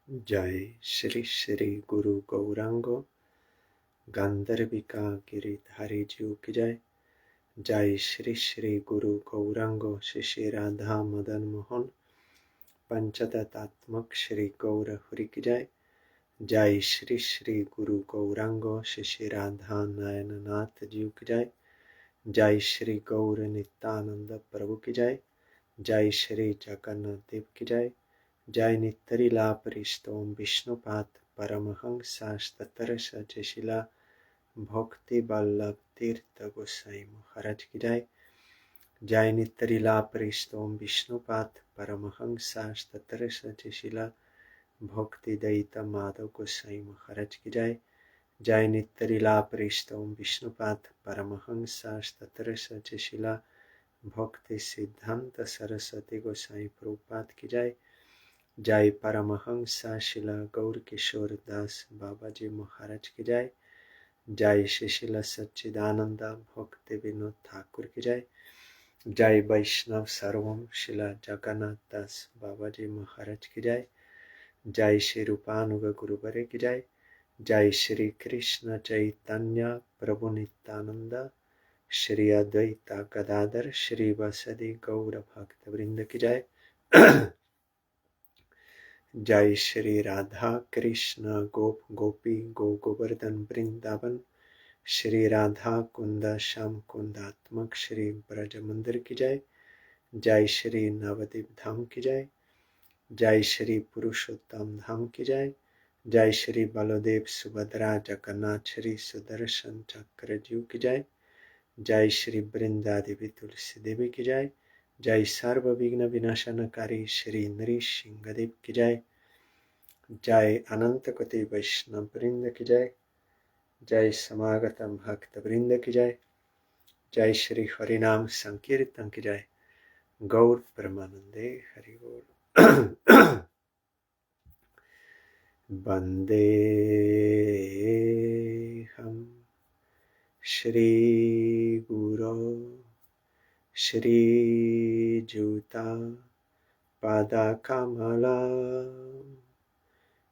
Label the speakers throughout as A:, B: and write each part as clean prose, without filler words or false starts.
A: जय श्री श्री गुरु गौरांगो गांधर्विका गिरिधारी जीव की जय। जय श्री श्री गुरु गौरांगो श्री श्री राधा मदन मोहन पंचतत्त्वात्मक श्री गौर हरि की जय। जय श्री श्री गुरु गौरांगो श्री श्री राधा नयननाथ जीव की जय। जय श्री गौर नित्यानंद प्रभु की जय। जय श्री जगन्नाथ देव की जय। जय नित्तरीला परिस्तोम विष्णुपाद परमहंसास्ततर सचिशिला भक्ति बल्लभ तीर्थ गोसाई महाराज की जय। जय नित्तरीला परिस्तोम विष्णुपाद परमहंसास्ततर सचिशिला भक्ति दयित माधव गोसाई महाराज की जय। जय नित्तरीला परिस्तोम विष्णुपाद परमहंसास्ततर सचिशिला भक्ति सिद्धांत सरस्वती गोसाई प्रभुपाद की जय। जय परमहंसा शिला गौर किशोर दास बाबा जी महाराज की जय। जय शिशिला सच्चिदानंद भक्ति विनोद ठाकुर की जय। जय वैष्णव सर्वम शिला जगन्नाथ दास बाबा जी महाराज की जय। जय श्री रूपानुग गुरुवरे की जय। जय श्री कृष्ण चैतन्य प्रभु नित्यानंद श्री अद्वैता गदाधर श्री वसदी गौर भक्त वृंद की जय। जय श्री राधा कृष्ण गोप गोपी गो गोवर्धन वृंदावन श्री राधा कुंद श्याम कुंदात्मक श्री ब्रज मंदिर की जय। जय श्री नवद्वीप धाम की जय। जय श्री पुरुषोत्तम धाम की जय। जय श्री बलदेव सुभद्रा जगन्नाथ श्री सुदर्शन चक्र जीव की जय। जय श्री वृंदा देवी तुलसी देवी की जय। जय सर्व विघ्न विनाशनकारी श्री नृसिंह देव की जय। जय अनंत कोटि वैष्णव वृंद की जय। जय समागतम भक्त वृंद की जय। जय श्री हरिनाम संकीर्तन की जय। गौर परमानंदे हरि बोल। वंदे हम श्री गुरो श्री जुता पादकमला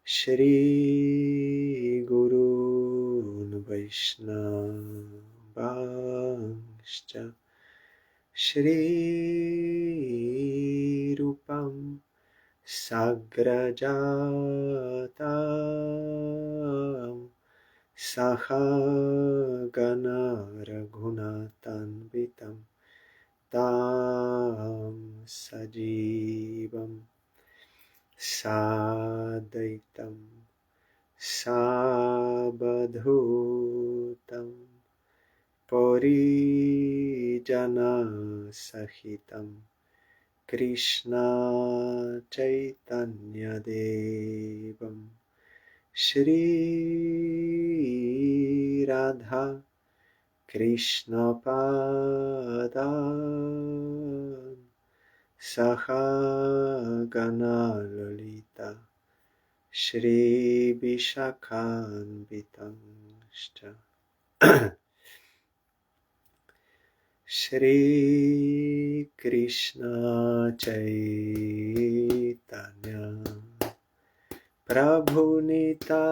A: श्री गुरून् वैष्णवांश्च श्री रूपं साग्रजातं सहगण रघुनाथान्वितं तं सजीवं साद्वैतं सावधूतं परिजनसहितं कृष्ण चैतन्यदेवं श्री राधा कृष्णपादान् सहगण ललिता श्री विशाखान्वितांश्च श्री कृष्ण चैतन्य प्रभु नित्यानंद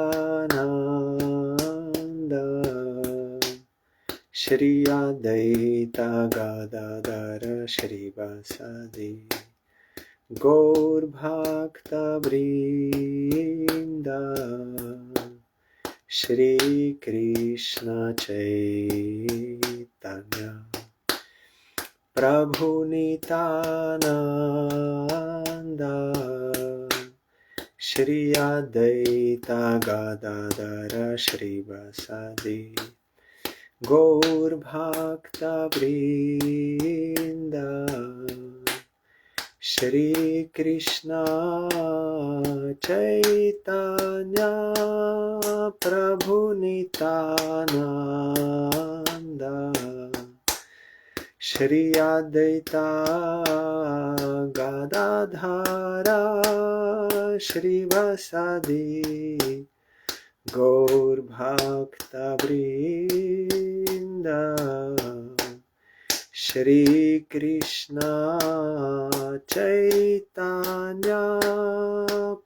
A: श्री अद्वैता गदाधर श्रीवासदि गौर भक्त वृंद श्री कृष्ण चैतन्य प्रभु नित्यानंद श्री अद्वैता गदाधर श्रीवासदि गौर भक्त वृंद श्री कृष्ण चैतन्य प्रभु नित्यानंद श्री अद्वैता गदाधर श्रीवासदि गौर भक्त वृंद Shri Krishna Chaitanya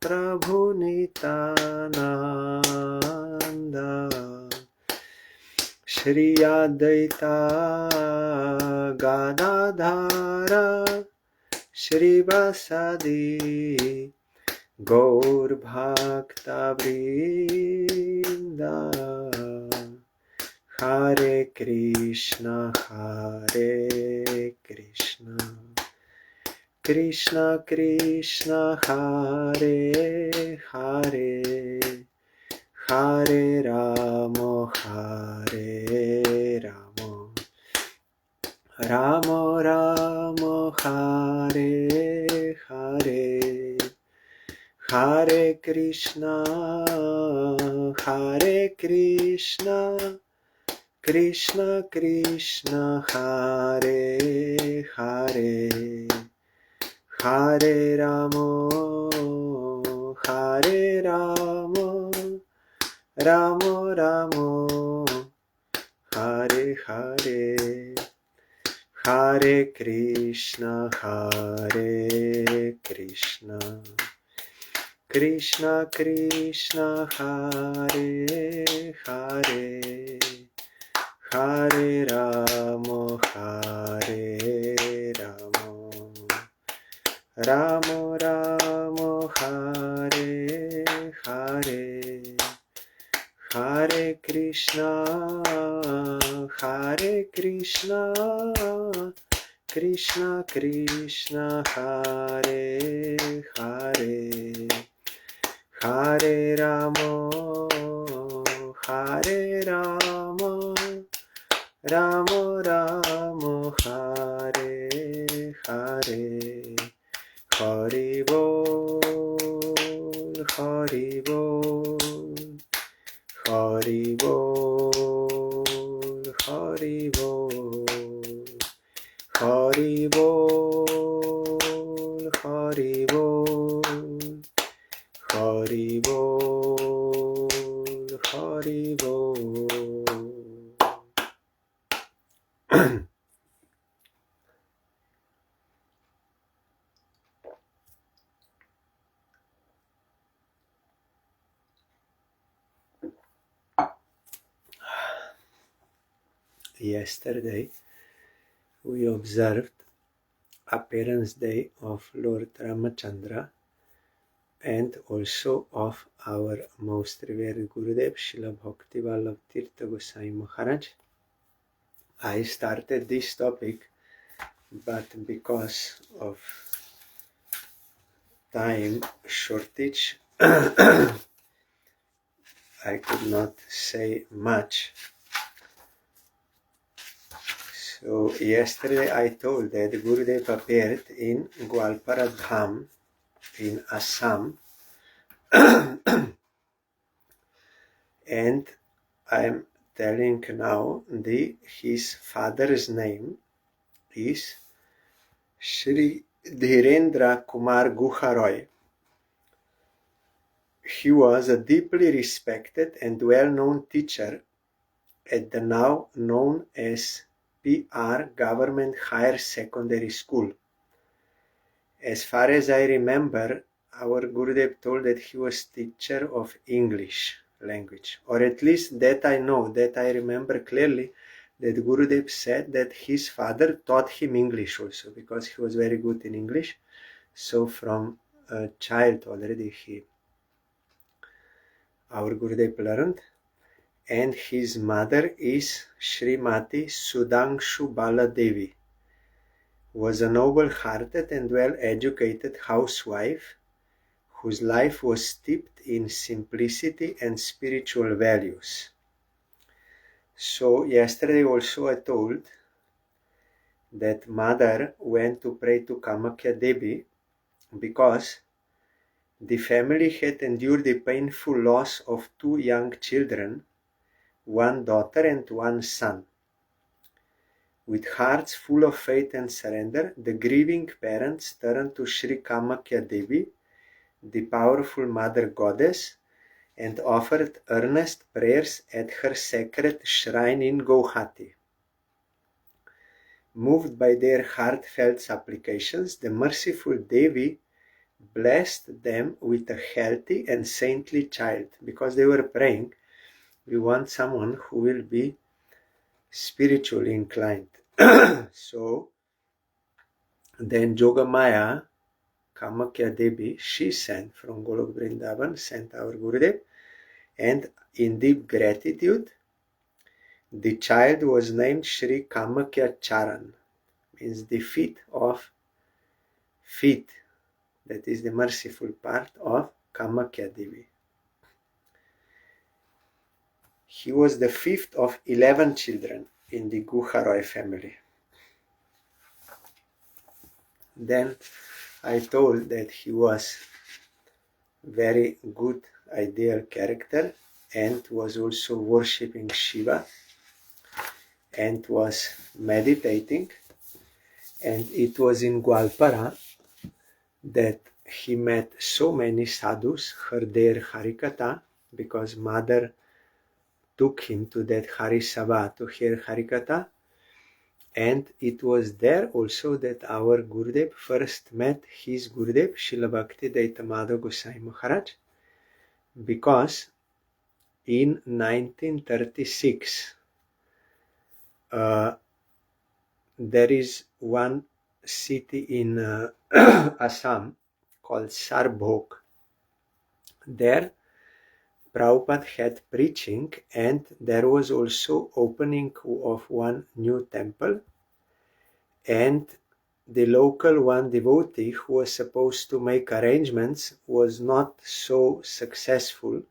A: Prabhu Nityananda Shri Advaita Gadadhara Shri Vasadi Gaur Bhakta Vrinda Hare Krishna Krishna Krishna Hare Hare Hare Ramo Ramo Ramo Hare Hare Hare Krishna Krishna Krishna Hare Hare Hare Ramo Ramo Ramo Hare Hare Hare Krishna Krishna Krishna Hare Hare Hare Ramo Ramo Ramo Hare Hare Hare Krishna Krishna Krishna Hare Hare Hare Ramo Ramo Ramo Hare Hare Hari Bol Hari Bol Hari Bol Hari Bol Hari Bol Hari Bol Hari Bol Hari Bol. Yesterday we observed appearance day of Lord Ramachandra and also of our most revered Gurudev Srila Bhakti Ballabh Tirtha Goswami Maharaj. I started this topic, but because of time shortage I could not say much. So yesterday I told that Gurudev appeared in Gwalpara Dham in Assam and I am telling now his father's name is Shri Dhirendra Kumar Guharoy. He was a deeply respected and well-known teacher at the now known as PR Government Higher Secondary School. As far as I remember, our Gurudev told that he was teacher of English language, or at least that I know, that I remember clearly, that Gurudev said that his father taught him English also, because he was very good in English. So from a child already our Gurudev learned. And his mother is Srimati Sudhanshu Bala Devi, was a noble-hearted and well-educated housewife whose life was steeped in simplicity and spiritual values. So yesterday also I told that mother went to pray to Kamakya Devi because the family had endured the painful loss of two young children, one daughter and one son. With hearts full of faith and surrender, the grieving parents turned to Sri Kamakya Devi, the powerful mother goddess, and offered earnest prayers at her sacred shrine in Guwahati. Moved by their heartfelt supplications, the merciful Devi blessed them with a healthy and saintly child, because they were praying, we want someone who will be spiritually inclined. So then Jogamaya Kamakya Devi, she sent from Golok Vrindavan, sent our Gurudev, and in deep gratitude, the child was named Shri Kamakya Charan, means the feet, that is the merciful part of Kamakya Devi. He was the fifth of 11 children in the Guharoy family. Then I told that he was very good, ideal character, and was also worshipping Shiva and was meditating. And it was in Gwalpara that he met so many sadhus, heard their Harikatha, because mother took him to that Harisabha to hear Harikatha. And it was there also that our Gurudev first met his Gurudev, Srila Bhakti Madhav Goswami Maharaj, because in 1936 there is one city in Assam called Sarbhog. There Prabhupada had preaching, and there was also opening of one new temple, and the local one devotee who was supposed to make arrangements was not so successful.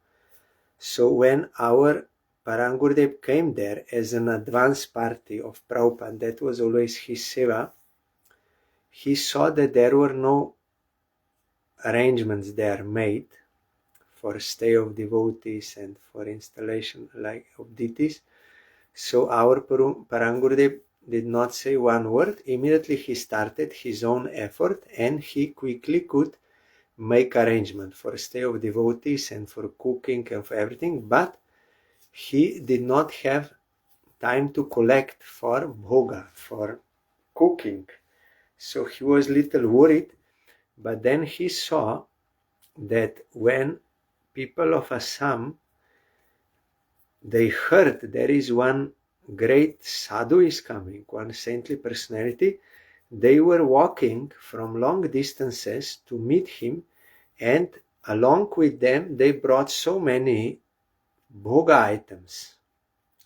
A: So when our Parangurdev came there as an advance party of Prabhupada, that was always his seva, he saw that there were no arrangements there made for stay of devotees and for installation like of deities. So our Parangurdev did not say one word. Immediately he started his own effort, and he quickly could make arrangement for stay of devotees and for cooking and for everything, but he did not have time to collect for bhoga, for cooking. So he was little worried, but then he saw that when people of Assam, they heard there is one great sadhu is coming, one saintly personality, they were walking from long distances to meet him, and along with them they brought so many bhoga items,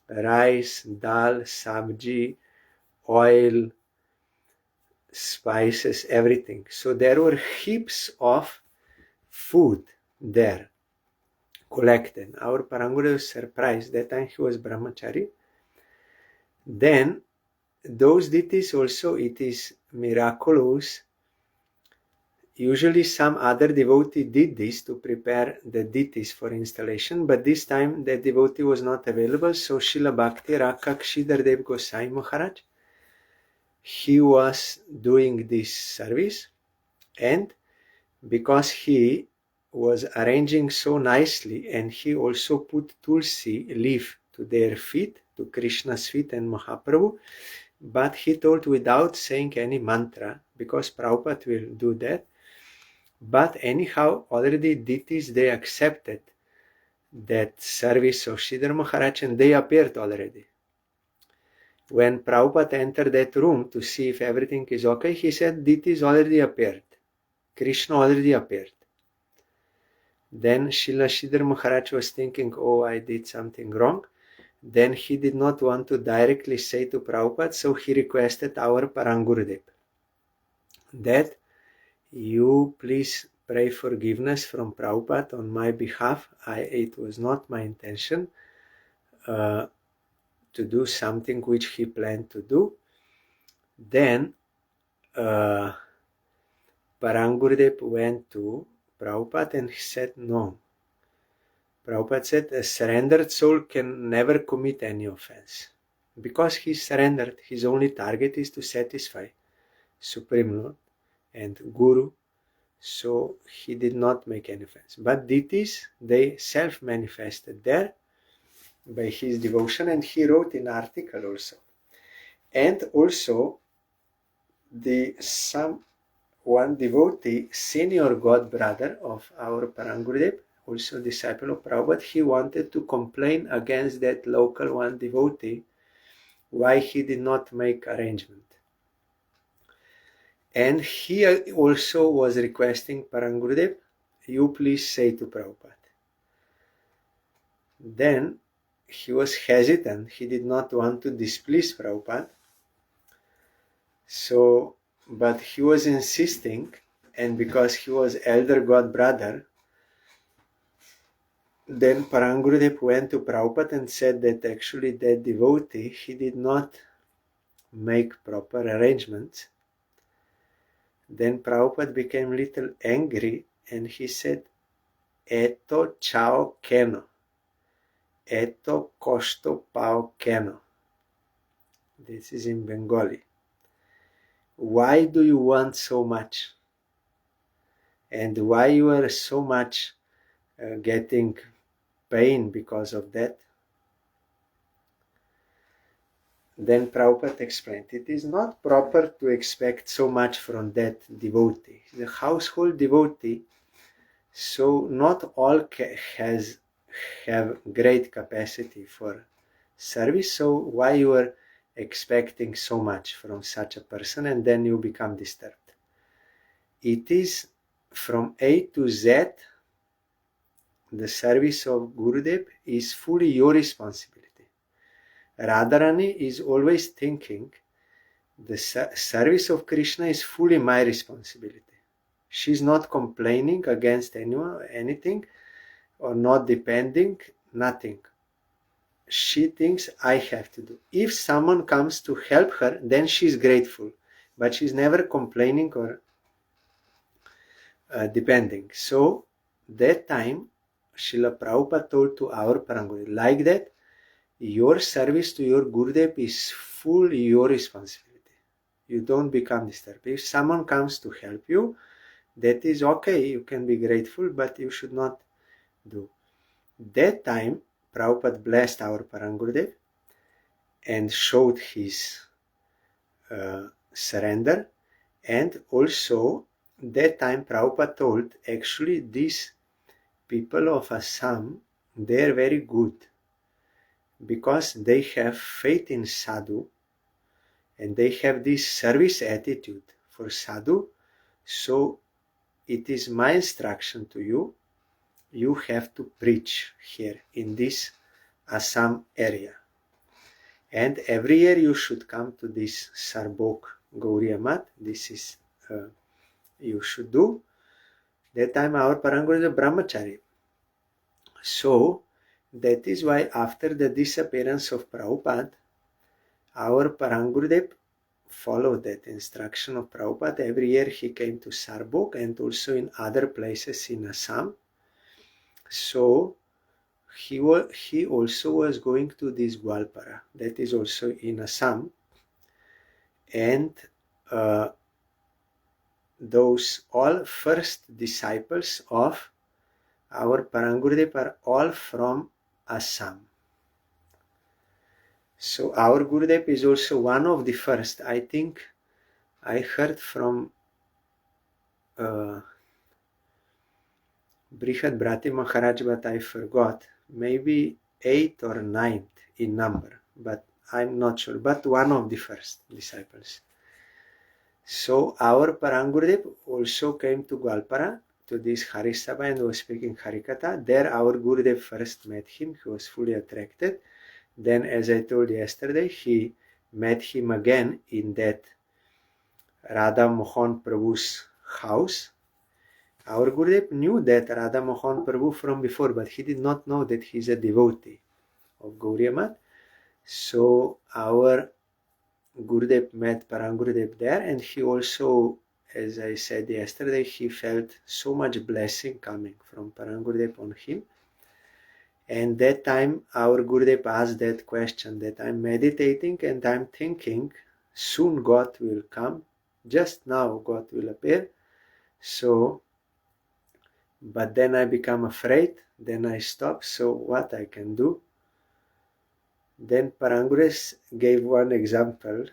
A: rice, dal, sabji, oil, spices, everything. So there were heaps of food there collected. Our Parangurdev was surprised. That time he was brahmachari. Then those deities also, it is miraculous. Usually some other devotee did this to prepare the deities for installation, but this time the devotee was not available. So Srila Bhakti Rakshidhar Dev Goswami Maharaj, he was doing this service, and because he was arranging so nicely, and he also put tulsi leaf to their feet, to Krishna's feet and Mahaprabhu, but he told without saying any mantra, because Prabhupada will do that. But anyhow, already deities, they accepted that service of Sridhar Maharaj, and they appeared already. When Prabhupada entered that room to see if everything is okay, he said, deities already appeared. Krishna already appeared. Then Srila Sridhar Maharaj was thinking, oh, I did something wrong. Then he did not want to directly say to Prabhupada, so he requested our Parangurdev that you please pray forgiveness from Prabhupada on my behalf. It was not my intention to do something which he planned to do. Then Parangurdev went to Prabhupada and he said, no. Prabhupada said, a surrendered soul can never commit any offense. Because he surrendered, his only target is to satisfy Supreme Lord and Guru. So he did not make any offense. But deities, they self-manifested there by his devotion, and he wrote an article also. And also, one devotee, senior god brother of our Parangurudev, also disciple of Prabhupada, he wanted to complain against that local one devotee why he did not make arrangement. And he also was requesting Parangurudev, you please say to Prabhupada. Then he was hesitant, he did not want to displease Prabhupada. So, but he was insisting, and because he was elder god brother, then Parangurudev went to Prabhupada and said that actually that devotee, he did not make proper arrangements. Then Prabhupada became a little angry and he said, Eto chao keno, eto kosto pao keno. This is in Bengali. Why do you want so much? And why you are so much getting pain because of that? Then Prabhupada explained, it is not proper to expect so much from that devotee. The household devotee, so not all have great capacity for service, so why you are expecting so much from such a person and then you become disturbed? It is from A to Z, the service of Gurudev is fully your responsibility. Radharani is always thinking, the service of Krishna is fully my responsibility. She's not complaining against anyone, anything, or not depending, nothing. She thinks I have to do. If someone comes to help her, then she's grateful, but she's never complaining or depending. So that time, Srila Prabhupada told to our Parangurudev, like that, your service to your Gurudev is fully your responsibility. You don't become disturbed. If someone comes to help you, that is okay, you can be grateful, but you should not do. That time, Prabhupada blessed our Parangurudev and showed his surrender. And also, that time Prabhupada told, actually these people of Assam, they are very good because they have faith in sadhu and they have this service attitude for sadhu. So it is my instruction to you, you have to preach here in this Assam area. And every year you should come to this Sarbok Gauriya Mat. This is, you should do. That time our Parangurudev is a brahmachari. So that is why after the disappearance of Prabhupada, our Parangurudev followed that instruction of Prabhupada. Every year he came to Sarbok and also in other places in Assam. So he also was going to this Gwalpara, that is also in Assam. And those all first disciples of our Parangurudev are all from Assam. So our Gurudev is also one of the first. I think I heard from Brihad Bhrati Maharaj, but I forgot. Maybe 8th or 9th in number, but I'm not sure. But one of the first disciples. So our Parangurudev also came to Gwalpara, to this Harisabha, and was speaking Harikatha. There our Gurudev first met him. He was fully attracted. Then, as I told yesterday, he met him again in that Radha Mohan Prabhu's house. Our Gurudev knew that Radha Mohan Prabhu from before, but he did not know that he is a devotee of Gauriya Mat. So our Gurudev met Parangurudev there, and he also, as I said yesterday, he felt so much blessing coming from Parangurudev on him. And that time our Gurudev asked that question, that I'm meditating and I'm thinking soon God will come, just now God will appear. So, but then I become afraid, then I stop, so what I can do? Then Parangurudev gave one example.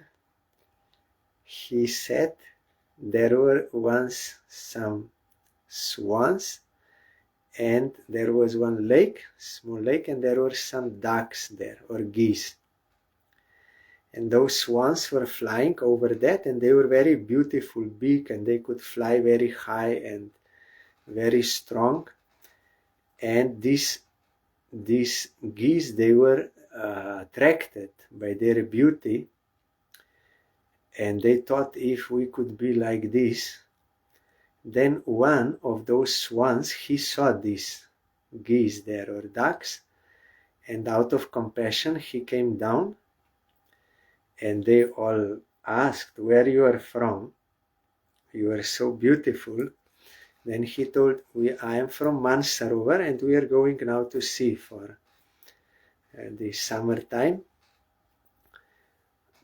A: He said there were once some swans, and there was one lake, small lake, and there were some ducks there, or geese. And those swans were flying over that, and they were very beautiful, big, and they could fly very high and very strong. And these geese, they were attracted by their beauty, and they thought, if we could be like this. Then one of those swans, he saw these geese there, or ducks, and out of compassion he came down, and they all asked, where you are from? You are so beautiful. Then he told, I am from Mansarovar, and we are going now to sea for the summertime.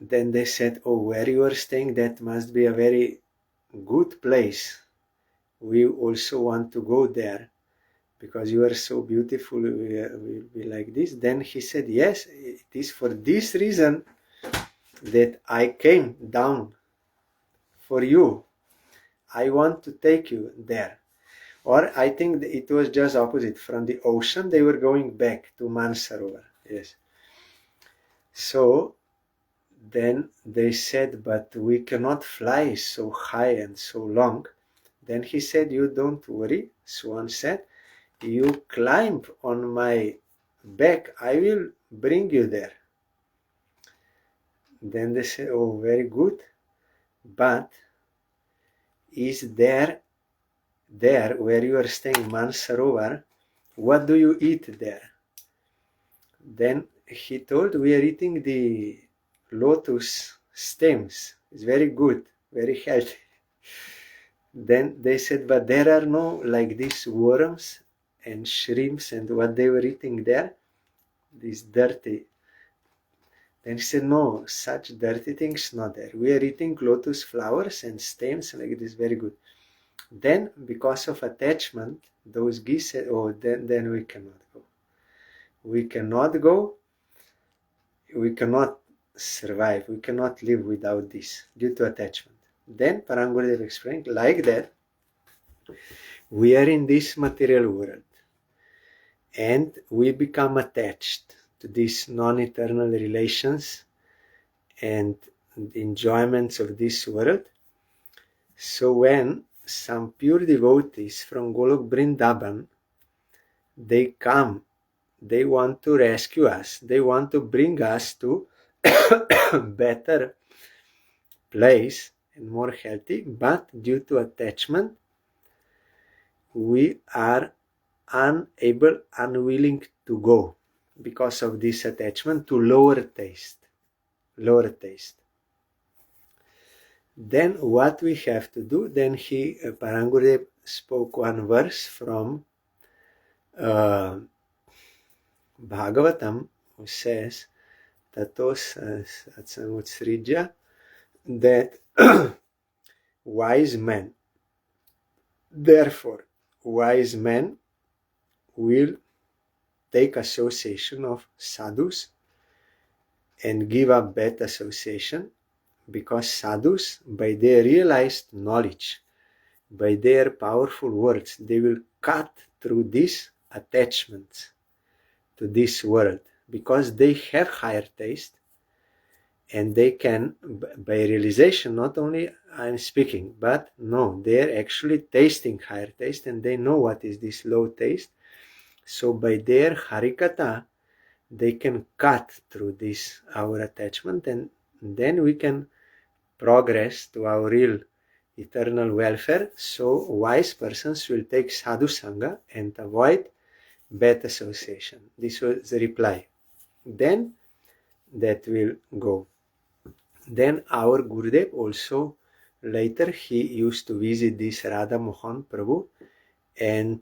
A: Then they said, oh, where you are staying, that must be a very good place. We also want to go there, because you are so beautiful, we will be like this. Then he said, yes, it is for this reason that I came down for you. I want to take you there. Or I think it was just opposite. From the ocean, they were going back to Mansarovar. Yes. So then they said, but we cannot fly so high and so long. Then he said, you don't worry. Swan said, you climb on my back, I will bring you there. Then they said, oh, very good. But is there where you are staying, Mansarovar, what do you eat there? Then he told, we are eating the lotus stems. It's very good, very healthy. Then they said, but there are no like these worms and shrimps and what they were eating there, these dirty. Then he said, no, such dirty things not there. We are eating lotus flowers and stems like this, very good. Then, because of attachment, those geese said, oh, then we cannot go. We cannot go. We cannot survive. We cannot live without this due to attachment. Then Parangurudev explained, like that, we are in this material world and we become attached to these non-eternal relations and the enjoyments of this world. So when some pure devotees from Golok Vrindavan, they come, they want to rescue us, they want to bring us to better place and more healthy, but due to attachment, we are unable, unwilling to go because of this attachment to lower taste. Then what we have to do, then Parangurudev spoke one verse from Bhagavatam, who says, Tatos Atsamutsrija, that wise men, therefore, wise men will take association of sadhus and give up bad association, because sadhus, by their realized knowledge, by their powerful words, they will cut through these attachments to this world, because they have higher taste, and they can, by realization, not only I'm speaking, but no, they're actually tasting higher taste, and they know what is this low taste. So by their harikatha, they can cut through this, our attachment, and then we can progress to our real eternal welfare. So wise persons will take sadhu sangha and avoid bad association. This was the reply. Then that will go. Then our Gurudev also, later he used to visit this Radha Mohan Prabhu, and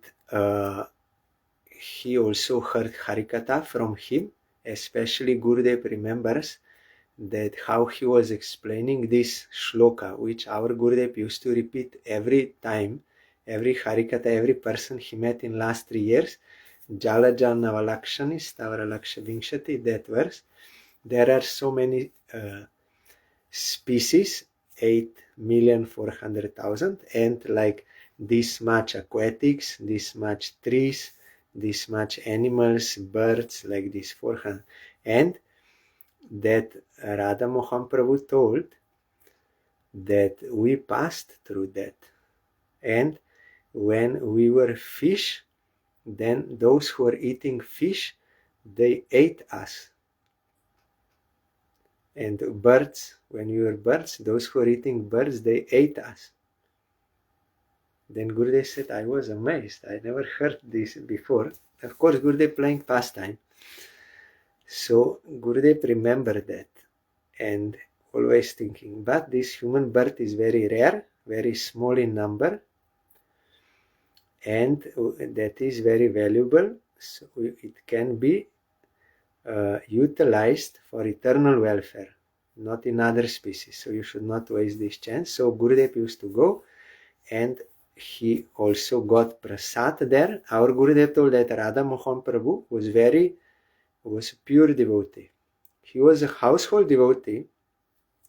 A: he also heard Harikatha from him. Especially Gurudev remembers that how he was explaining this shloka, which our Gurudev used to repeat every time, every Harikatha, every person he met in last 3 years. Jalaja Navalakshani Stavara Laksha Vimshati, that verse. There are so many species, 8,400,000, and like this much aquatics, this much trees, this much animals, birds, like this 400. And that Radha Mohan Prabhu told that we passed through that. And when we were fish, then those who were eating fish, they ate us. And birds, when we were birds, those who were eating birds, they ate us. Then Gurudev said, I was amazed. I never heard this before. Of course, Gurudev playing pastime. So Gurudev remembered that and always thinking, but this human birth is very rare, very small in number, and that is very valuable. So it can be utilized for eternal welfare, not in other species. So you should not waste this chance. So Gurudev used to go, and he also got prasad there. Our Gurudev told that Radha Mohan Prabhu was a pure devotee. He was a household devotee,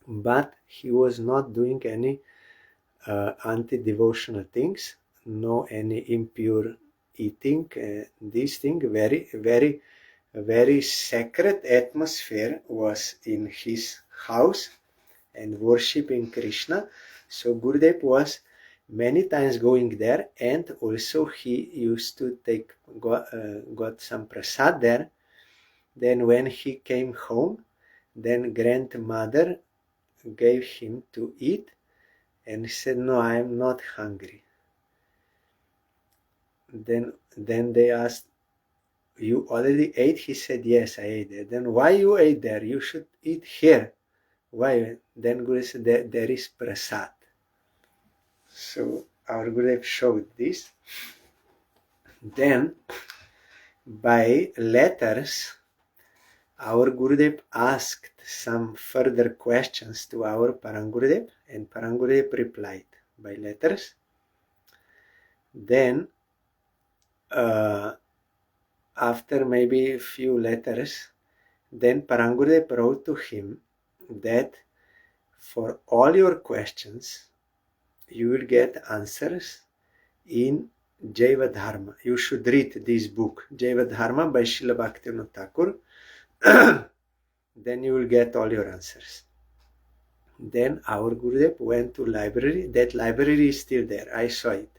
A: but he was not doing any anti-devotional things, no any impure eating. This thing, very sacred atmosphere was in his house, and worshipping Krishna. So Gurudev was many times going there, and also he used to got some prasad there. Then when he came home, then grandmother gave him to eat, and he said, no, I am not hungry. Then they asked, you already ate? He said, yes, I ate there. Then why you ate there? You should eat here. Why? Then Guru said, there is prasad. So our Gurudev showed this. Then by letters, our Gurudev asked some further questions to our Parangurudev, and Parangurudev replied by letters. Then after maybe a few letters, then Parangurudev wrote to him that for all your questions, you will get answers in Jaiva Dharma. You should read this book, Jaiva Dharma by Srila Bhaktivinoda Thakur. Then you will get all your answers. Then our Gurudev went to library. That library is still there. I saw it.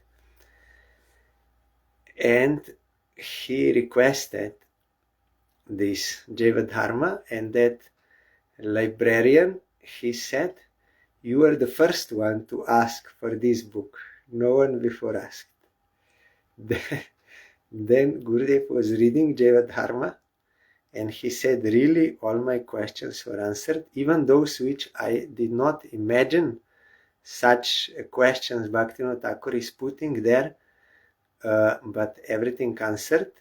A: And he requested this Jaiva Dharma, and that librarian, he said, you are the first one to ask for this book. No one before asked. Then Gurudev was reading Jaiva Dharma, and he said, really, all my questions were answered, even those which I did not imagine such questions Bhaktivinoda Thakur is putting there, but everything answered.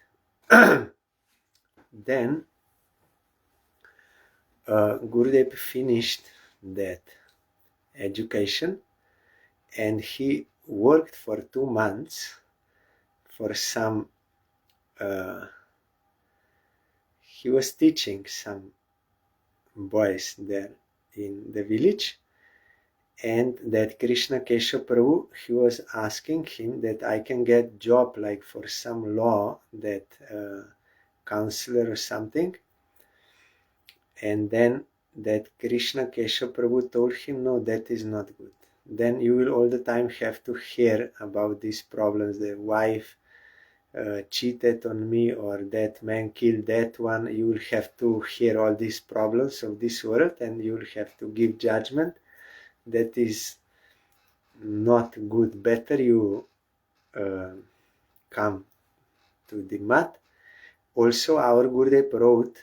A: Then Gurudev finished that education, and he worked for 2 months for some he was teaching some boys there in the village, and that Krishna Keshav Prabhu, he was asking him that I can get job like for some law, that counselor or something. And then that Krishna Keshav Prabhu told him, no, that is not good. Then you will all the time have to hear about these problems. The wife cheated on me, or that man killed that one. You will have to hear all these problems of this world, and you will have to give judgment. That is not good. Better you come to the mat. Also, our Gurudev wrote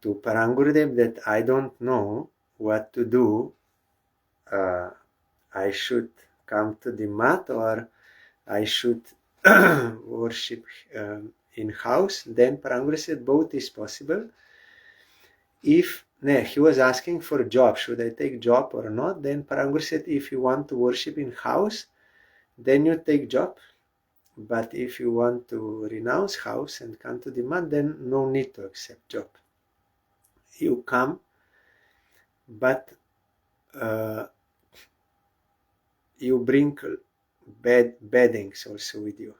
A: to Parangurudev that I don't know what to do. I should come to the mat, or I should worship in house. Then Parangurudev said both is possible. He was asking for a job, should I take job or not? Then Parangurudev said, if you want to worship in house, then you take job. But if you want to renounce house and come to the mat, then no need to accept job. You come, but you bring beddings also with you.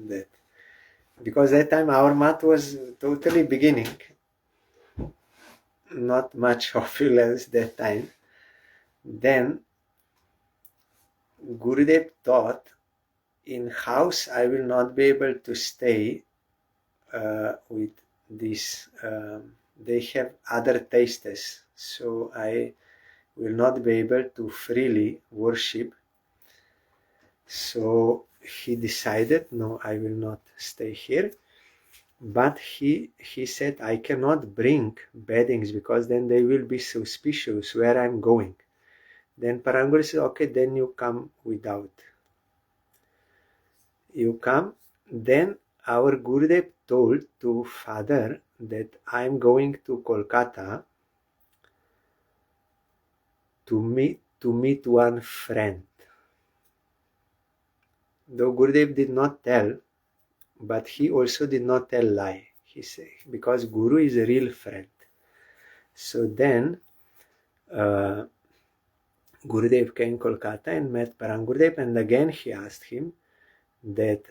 A: That because that time our mat was totally beginning, not much opulence that time. Then Gurudev thought, in house I will not be able to stay with this. They have other tastes, so I will not be able to freely worship. So he decided, no, I will not stay here. But he said, I cannot bring beddings because then they will be suspicious where I'm going. Then Paranguri said, okay, then you come without. You come. Then our Gurudev told to father that I'm going to Kolkata to meet one friend. Though Gurudev did not tell, but he also did not tell lie. He said, because Guru is a real friend. So then Gurudev came to Kolkata and met Parangurudev, and again he asked him that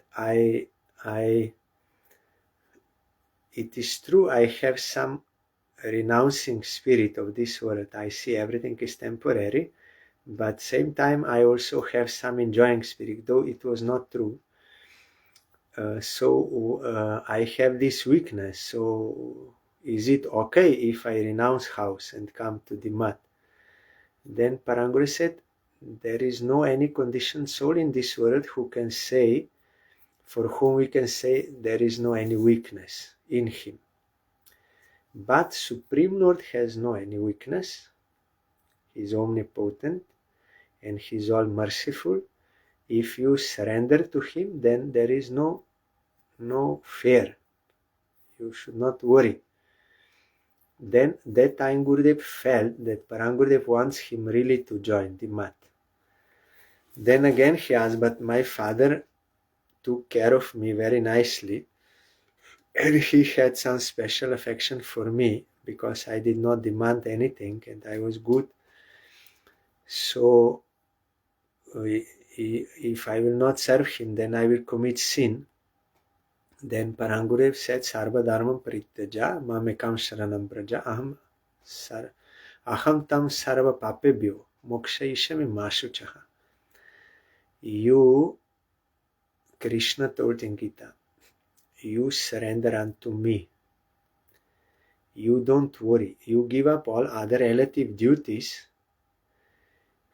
A: it is true I have some renouncing spirit of this world. I see everything is temporary, but same time I also have some enjoying spirit, though it was not true. So I have this weakness. So is it okay if I renounce house and come to the mat? Then Paranguri said, there is no any conditioned soul in this world who can say, for whom we can say there is no any weakness in him. But Supreme Lord has no any weakness. He is omnipotent and he is all merciful. If you surrender to him, then there is no fear. You should not worry. Then that time Gurudev felt that Parangurudev wants him really to join the mat. Then again he asked, but my father took care of me very nicely and he had some special affection for me because I did not demand anything and I was good. So if I will not serve him, then I will commit sin. Then Parangurudev said, Sarva Dharmam Parityaja Mamekam Sharanam Praja Aham Tam Sarva Papebhyo Mokshayishami Mashuchaha. You, Krishna told in Gita, you surrender unto me. You don't worry. You give up all other relative duties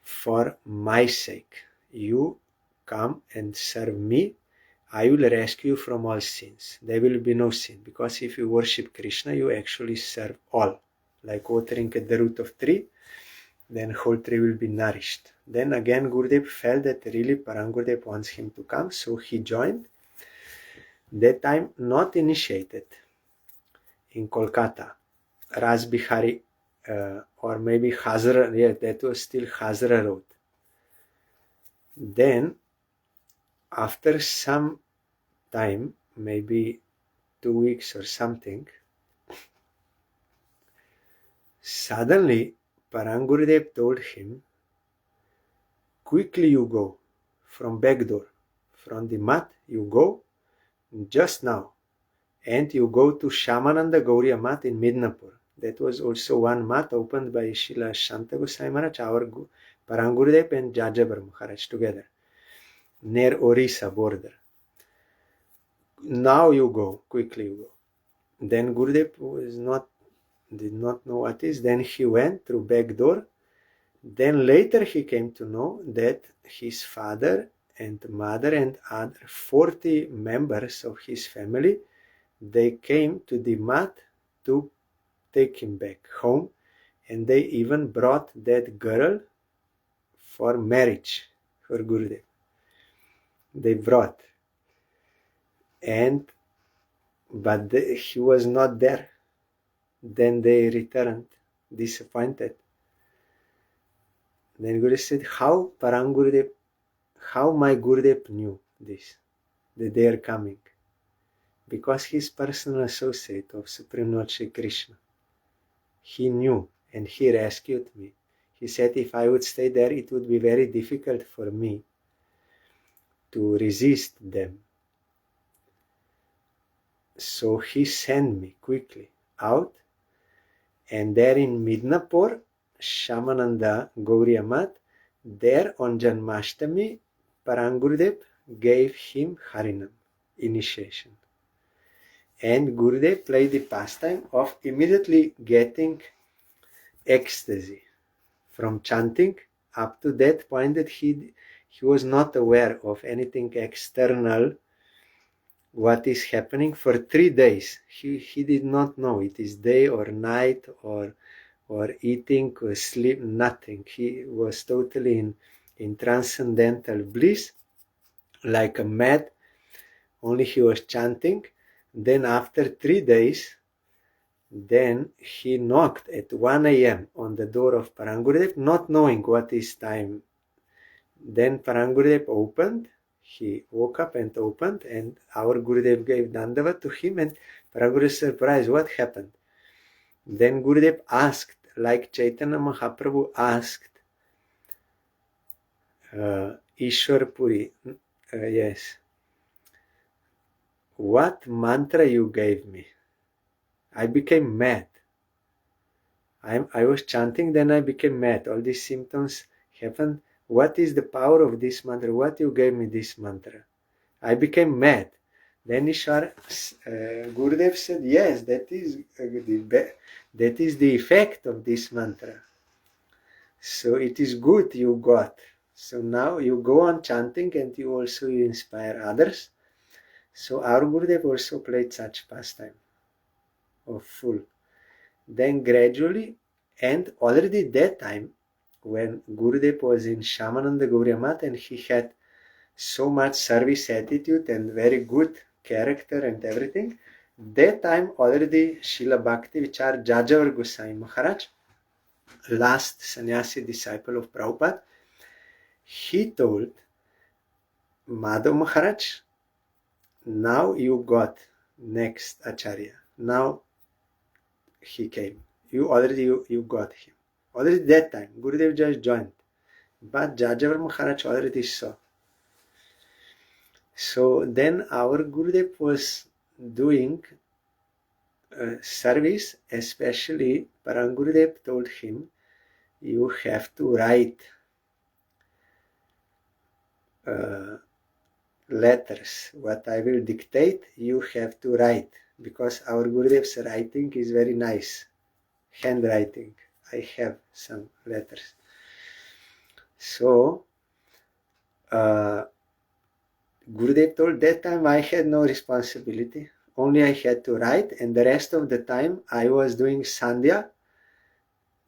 A: for my sake. You come and serve me. I will rescue you from all sins. There will be no sin. Because if you worship Krishna, you actually serve all. Like watering at the root of tree, then whole tree will be nourished. Then again Gurudev felt that really Parangurudev wants him to come, so he joined. That time not initiated in Kolkata, Ras Bihari or maybe Hazra, yeah, that was still Hazra Road. Then after some time, maybe 2 weeks or something, suddenly Parangurudev told him, quickly you go from back door, from the mat you go just now, and you go to Shamananda Gauriya mat in Midnapur. That was also one mat opened by Srila Shanta Goswami Maharaj, our Parangurudev and Jajabar Maharaj together, near Orissa border. Now you go, quickly you go. Then Gurudev did not know what is. Then he went through back door. Then later he came to know that his father and mother and other 40 members of his family, they came to the mat to take him back home, and they even brought that girl for marriage for Gurudev. They brought, but he was not there. Then they returned disappointed. Then Gurudev said, how my Gurudev knew this, that they are coming? Because he is personal associate of Supreme Lord Shri Krishna. He knew, and he rescued me. He said if I would stay there, it would be very difficult for me to resist them. So he sent me quickly out, and there in Midnapur, Shamananda Gauriya Math, there on Janmashtami, Parangurudev gave him Harinam, initiation. And Gurudev played the pastime of immediately getting ecstasy from chanting up to that point that he was not aware of anything external, what is happening for 3 days. He did not know it is day or night or eating or sleep, nothing. He was totally in transcendental bliss, like a mad, only he was chanting. Then after 3 days, then he knocked at 1 a.m. on the door of Parangurudev, not knowing what is time. Then Parangurudev opened, he woke up and opened, and our Gurudev gave Dandavat to him, and Parangurudev surprised, what happened? Then Gurudev asked, like Chaitanya Mahaprabhu asked Ishwar Puri, yes, what mantra you gave me? I became mad. I was chanting, then I became mad. All these symptoms happened. What is the power of this mantra? What you gave me this mantra? I became mad. Then Ishwar, Gurudev said, yes, that is the effect of this mantra. So it is good you got. So now you go on chanting and you also inspire others. So our Gurudev also played such pastime of full. Then gradually, and already that time, when Gurudev was in Shamananda Gauriya Math and he had so much service attitude and very good character and everything, that time already Srila Bhakti Vichar Jajavar Goswami Maharaj, last sannyasi disciple of Prabhupada, he told Madhav Maharaj, now you got next Acharya. Now he came. You got him. Already that time, Gurudev just joined. But Jajavar Maharaj already saw. So then our Gurudev was doing service, especially Parangurudev told him, you have to write letters. What I will dictate, you have to write, because our Gurudev's writing is very nice. Handwriting. I have some letters. So Gurudev told that time I had no responsibility. Only I had to write, and the rest of the time I was doing Sandhya.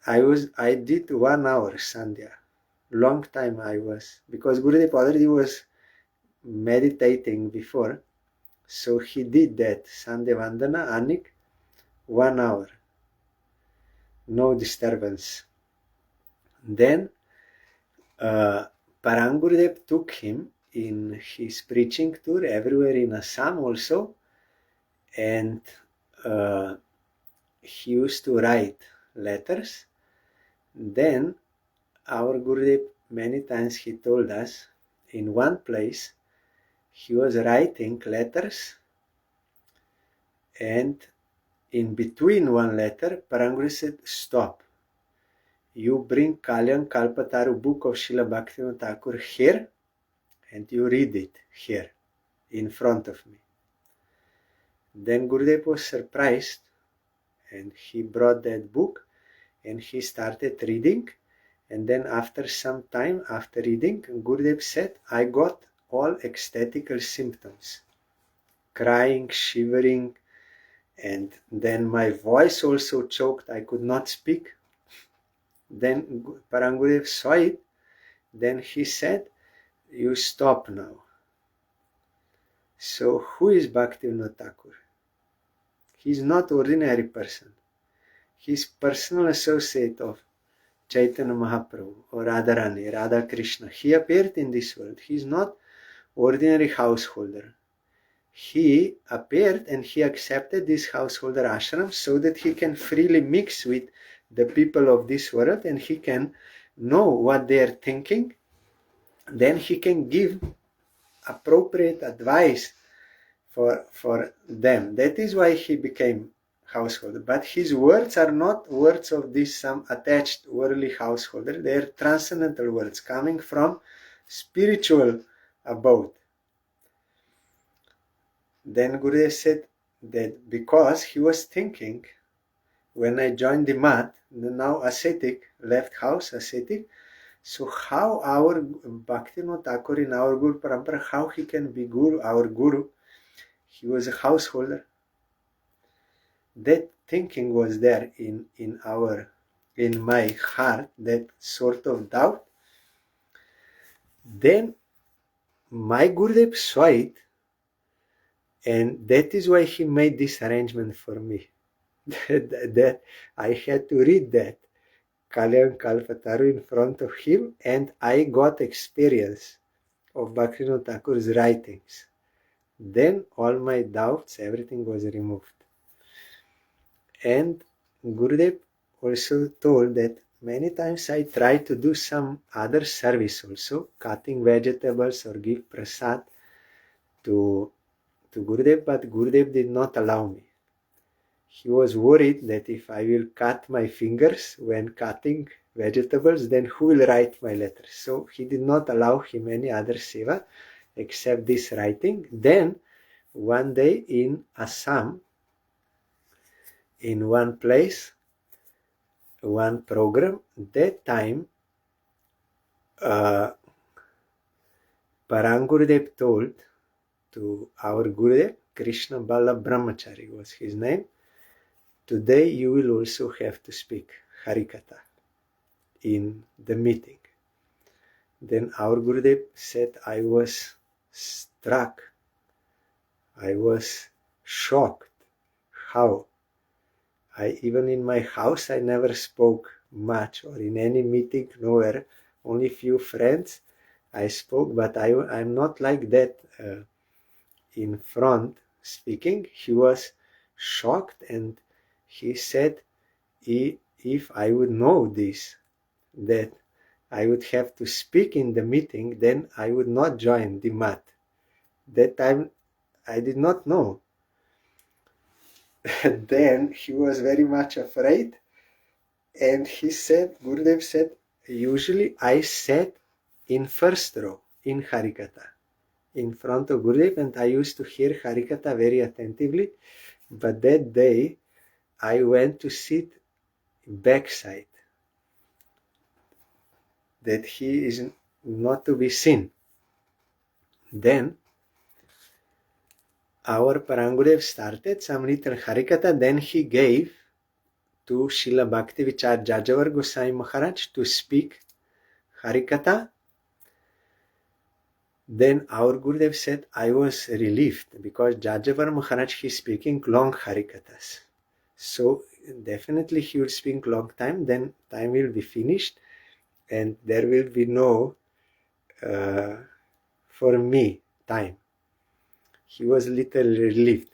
A: I did 1 hour Sandhya. Long time I was, because Gurudev already was meditating before. So he did that Sandhya Vandana, Anik, 1 hour. No disturbance. Then Parangurudev took him in his preaching tour everywhere in Assam also, and he used to write letters. Then our Gurudev many times he told us, in one place he was writing letters, and in between one letter Parangurudev said, stop. You bring Kalyan Kalpataru book of Srila Bhaktivinoda Thakur here, and you read it here in front of me. Then Gurudev was surprised, and he brought that book and he started reading. And then after some time, after reading, Gurudev said, I got all ecstatical symptoms, crying, shivering, and then my voice also choked. I could not speak. Then Parangurudev saw it. Then he said, you stop now. So who is Bhaktivinoda Thakur? He is not ordinary person. He is personal associate of Chaitanya Mahaprabhu or Radharani, Radha Krishna. He appeared in this world. He is not ordinary householder. He appeared and he accepted this householder ashram so that he can freely mix with the people of this world, and he can know what they are thinking. Then he can give appropriate advice for them. That is why he became householder. But his words are not words of this some attached worldly householder. They are transcendental words coming from spiritual abode. Then Gurudev said that because he was thinking, when I joined the mat, now ascetic, left house ascetic, so how our Bhaktivinoda Thakur in our Guru Parampara, how he can be Guru, our Guru? He was a householder. That thinking was there in my heart, that sort of doubt. Then my Gurudev saw it, and that is why he made this arrangement for me. that I had to read that Kalyan Kalpataru in front of him, and I got experience of Bhaktivinoda Thakur's writings. Then all my doubts, everything was removed. And Gurudev also told that many times I tried to do some other service also, cutting vegetables or give prasad to Gurudev, but Gurudev did not allow me. He was worried that if I will cut my fingers when cutting vegetables, then who will write my letters? So he did not allow him any other seva except this writing. Then one day in Assam, in one place, one program, that time Parang Gurudev told to our Gurudev, Krishna Ballabh Brahmachari was his name, today you will also have to speak Harikatha in the meeting. Then our Gurudev said, I was struck. I was shocked. How? Even in my house, I never spoke much, or in any meeting, nowhere, only few friends I spoke, but I'm not like that in front speaking. He was shocked, and he said, if I would know this, that I would have to speak in the meeting, then I would not join the mat. That time I did not know. Then he was very much afraid, and he said, Gurudev said, usually I sat in first row in Harikatha in front of Gurudev, and I used to hear Harikatha very attentively, but that day I went to sit backside, that he is not to be seen. Then our Parangudev started some little Harikatha, then he gave to Srila Bhakti Vichar Jajavar Goswami Maharaj to speak Harikatha. Then our Gurudev said, I was relieved, because Jajavar Maharaj, he is speaking long Harikathas. So definitely he will speak long time, then time will be finished, and there will be no, for me, time. He was little relieved.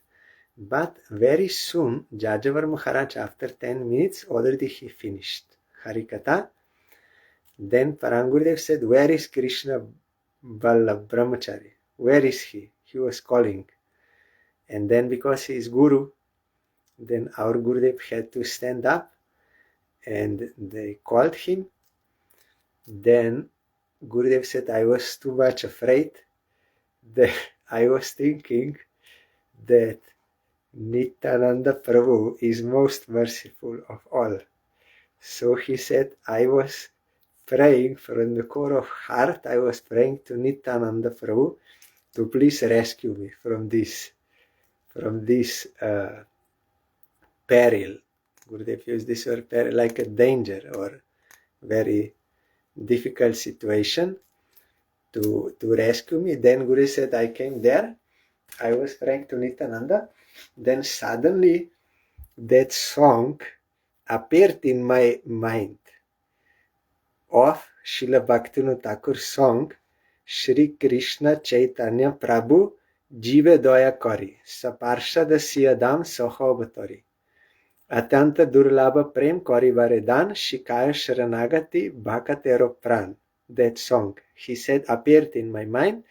A: But very soon, Jajavar Maharaj, after 10 minutes, already he finished Harikatha. Then Parangurudev said, where is Krishna Ballabh Brahmachari? Where is he? He was calling. And then because he is Guru, then our Gurudev had to stand up, and they called him. Then Gurudev said, I was too much afraid. That I was thinking that Nityananda Prabhu is most merciful of all. So he said, I was praying from the core of heart, I was praying to Nityananda Prabhu to please rescue me from this peril. Gurudev used this word peril, like a danger or very difficult situation, to rescue me. Then Guru said, I came there, I was praying to Nityananda. Then suddenly that song appeared in my mind of Srila Bhaktivinoda Thakur's song, Shri Krishna Chaitanya Prabhu Jive Doya Kari Saparshada Siyadam Sahobatari. Atanta Durlabha Prem Korivaredan Shikaya Sharanagati Bhakatero Pran. That song, he said, appeared in my mind.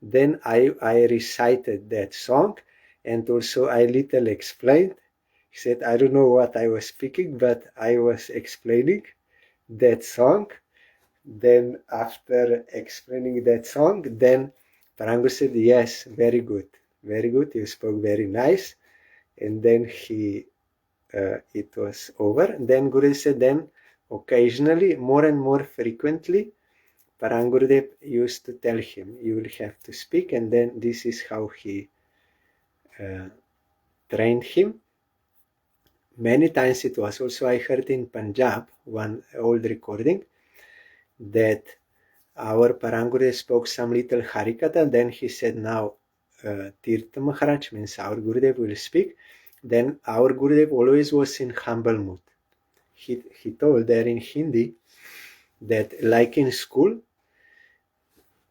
A: Then I recited that song, and also I little explained. He said, I don't know what I was speaking, but I was explaining that song. Then after explaining that song, then Parangu said, yes, very good, you spoke very nice. And then it was over. And then Guru said, then occasionally, more and more frequently, Parangurudev used to tell him, you will have to speak, and then this is how he trained him. Many times it was also, I heard in Punjab, one old recording, that our Parangurudev spoke some little Harikatha, and then he said, now Tirtha Maharaj, means our Gurudev, will speak. Then our Gurudev always was in humble mood. He told there in Hindi that like in school,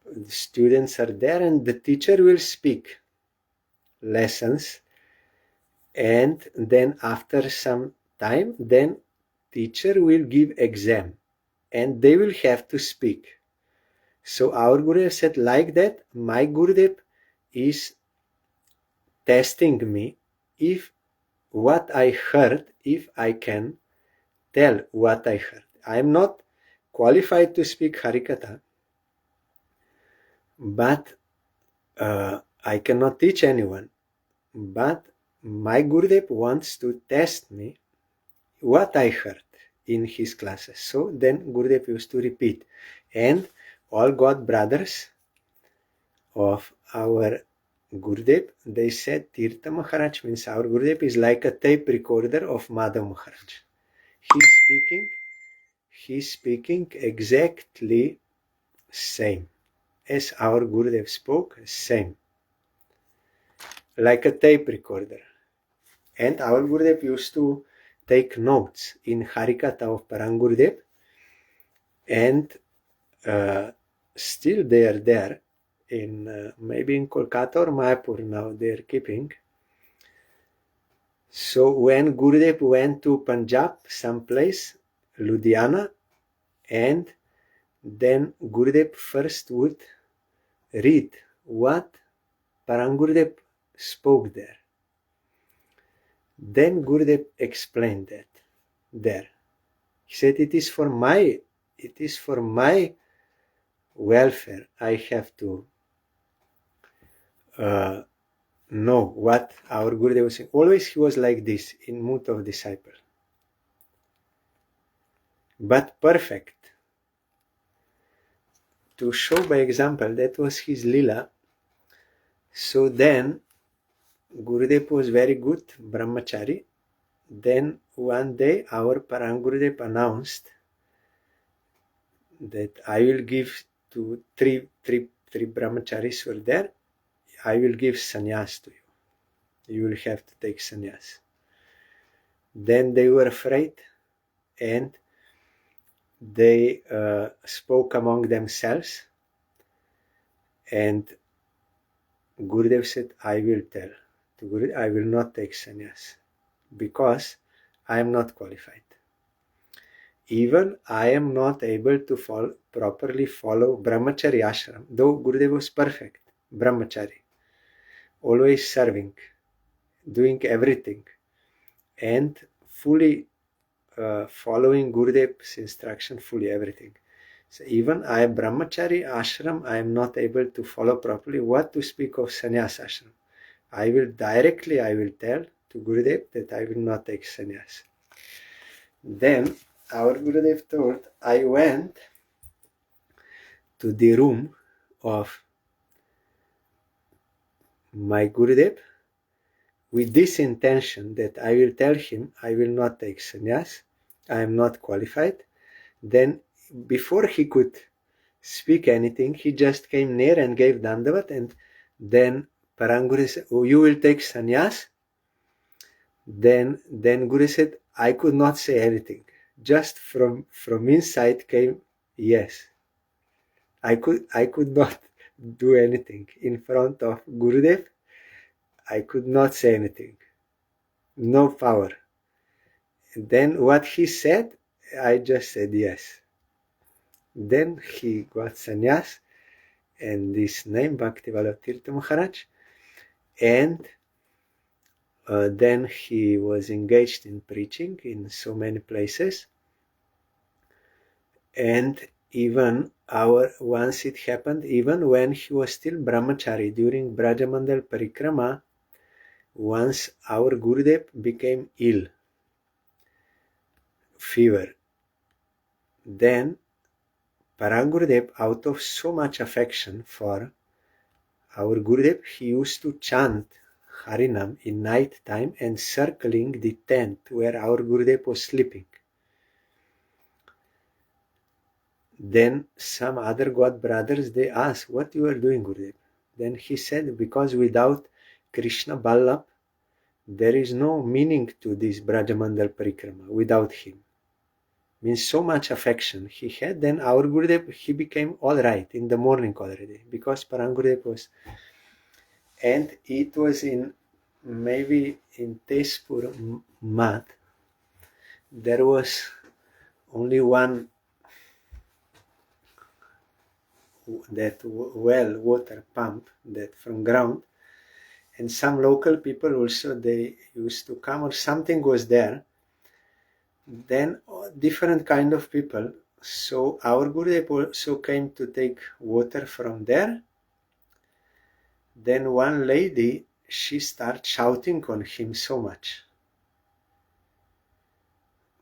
A: the students are there and the teacher will speak lessons, and then after some time, then teacher will give exam and they will have to speak. So our Gurudev said, like that, my Gurudev is testing me if what I heard, if I can tell what I heard. I am not qualified to speak Harikatha, but I cannot teach anyone. But my Gurudev wants to test me what I heard in his classes. So then Gurudev used to repeat. And all God brothers of our Gurudev, they said Tirtha Maharaj, means our Gurudev, is like a tape recorder of Madan Maharaj. He's speaking exactly same as our Gurudev spoke, same, like a tape recorder. And our Gurudev used to take notes in Harikatha of Parangurudev, and still they are there in maybe in Kolkata or Mayapur now they are keeping. So when Gurudev went to Punjab, someplace, Ludhiana, and then Gurudev first would read what Parangurudev spoke there. Then Gurudev explained that there. He said, it is for my welfare. I have to know what our Gurudev was saying. Always he was like this, in mood of disciple. But perfect. To show by example, that was his lila. So then Gurudev was very good, brahmachari. Then one day our Parangurudev announced that I will give to three brahmacharis were there, I will give sannyas to you. You will have to take sannyas. Then they were afraid and they spoke among themselves, and Gurudev said, I will tell to Gurudev, I will not take sannyas because I am not qualified. Even I am not able to properly follow brahmachari ashram, though Gurudev was perfect brahmachari, always serving, doing everything, and fully following Gurudev's instruction, fully everything. So even I am brahmachari ashram, I am not able to follow properly. What to speak of sannyas ashram? I will tell to Gurudev that I will not take sannyas. Then our Gurudev told, I went to the room of my Gurudev with this intention that I will tell him I will not take sannyas, I am not qualified. Then before he could speak anything, he just came near and gave dandavat, and then Paranguru said, oh, you will take sannyas? Then Guru said, I could not say anything. Just from inside came, yes. I could not do anything. In front of Gurudev, I could not say anything. No power. Then what he said, I just said yes. Then he got sannyas, and this name, Bhakti Ballabh Tirtha Maharaj, and then he was engaged in preaching in so many places. And even once it happened, even when he was still brahmachari during Brajamandal Parikrama, once our Gurudev became ill, fever. Then Parangurudev, out of so much affection for our Gurudev, he used to chant Harinam in night time and circling the tent where our Gurudev was sleeping. Then some other god brothers, they asked, what you are doing, Gurudev? Then he said, because without Krishna Ballabh, there is no meaning to this Brajamandal Parikrama without him. Means so much affection he had. Then our Gurudev, he became all right in the morning already, because Parangurudev was, and it was maybe in Tezpur Math, there was only one that well water pump that from ground, and some local people also, they used to come, or something was there. Then different kind of people. So our Gurudev also came to take water from there. Then one lady, she started shouting on him so much.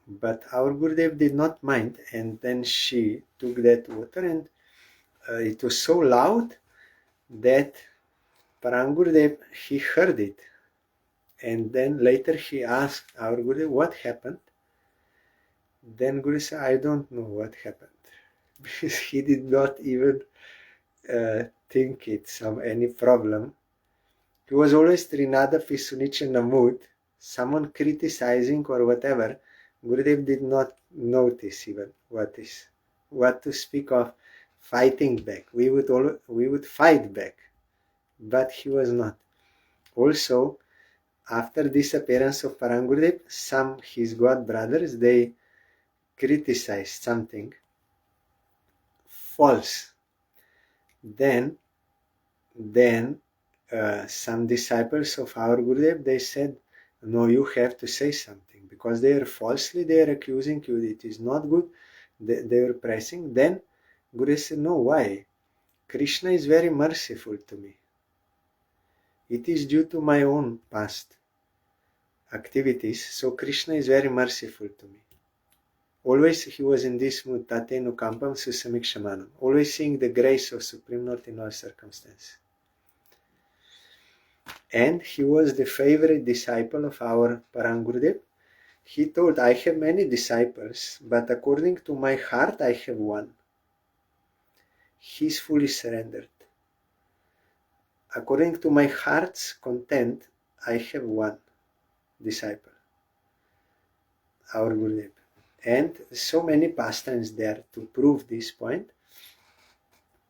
A: But our Gurudev did not mind, and then she took that water, and it was so loud that Parangurudev, he heard it. And then later he asked our Gurudev, what happened? Then Guru said, I don't know what happened. Because he did not even think it's any problem. He was always Trinada Pisunicha Namut, someone criticizing or whatever. Gurudev did not notice even what to speak of fighting back. We would fight back, but he was not. Also, after disappearance of Parangurudev, some his god brothers, they criticized something false. Then some disciples of our Gurudev, they said, no, you have to say something, because they are accusing you, it is not good. They were pressing. Then Guru said, no, why? Krishna is very merciful to me. It is due to my own past activities, so Krishna is very merciful to me. Always he was in this mood, tatenu kampam susamikshamanam, always seeing the grace of Supreme Lord in all circumstances. And he was the favorite disciple of our Parangurudev. He told, I have many disciples, but according to my heart, I have one. He is fully surrendered. According to my heart's content, I have one disciple, our Gurudev. And so many pastimes there to prove this point.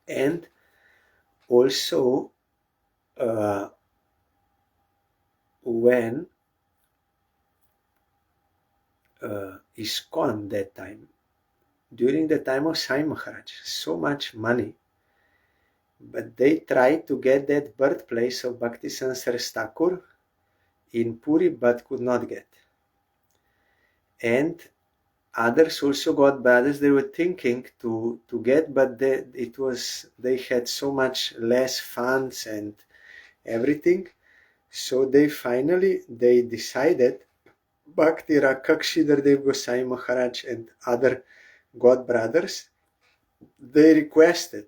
A: And also, when ISKCON that time, during the time of Sai Maharaj, so much money, but they tried to get that birthplace of Bhakti Sansar Thakur in Puri, but could not get. And others also got brothers, they were thinking to get, but they had so much less funds and everything. So they decided, Bhakti Rakshidhar Dev Goswami Maharaj and other god brothers, they requested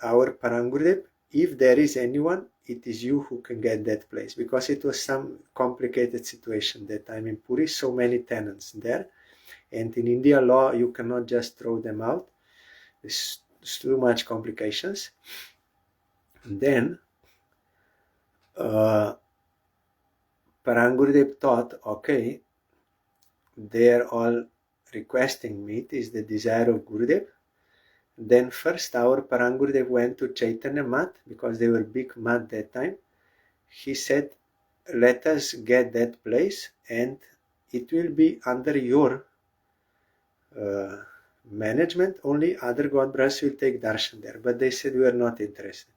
A: our Parangurudev, if there is anyone, it is you who can get that place, because it was some complicated situation that time in Puri, so many tenants there, and in India law you cannot just throw them out. There's too much complications. Then Parangurudev thought, okay, they are all requesting me, it is the desire of Gurudev. Then first our Parangurudev went to Chaitanya Math, because they were big math that time. He said, let us get that place, and it will be under your management. Only other God brothers will take darshan there. But they said, we are not interested.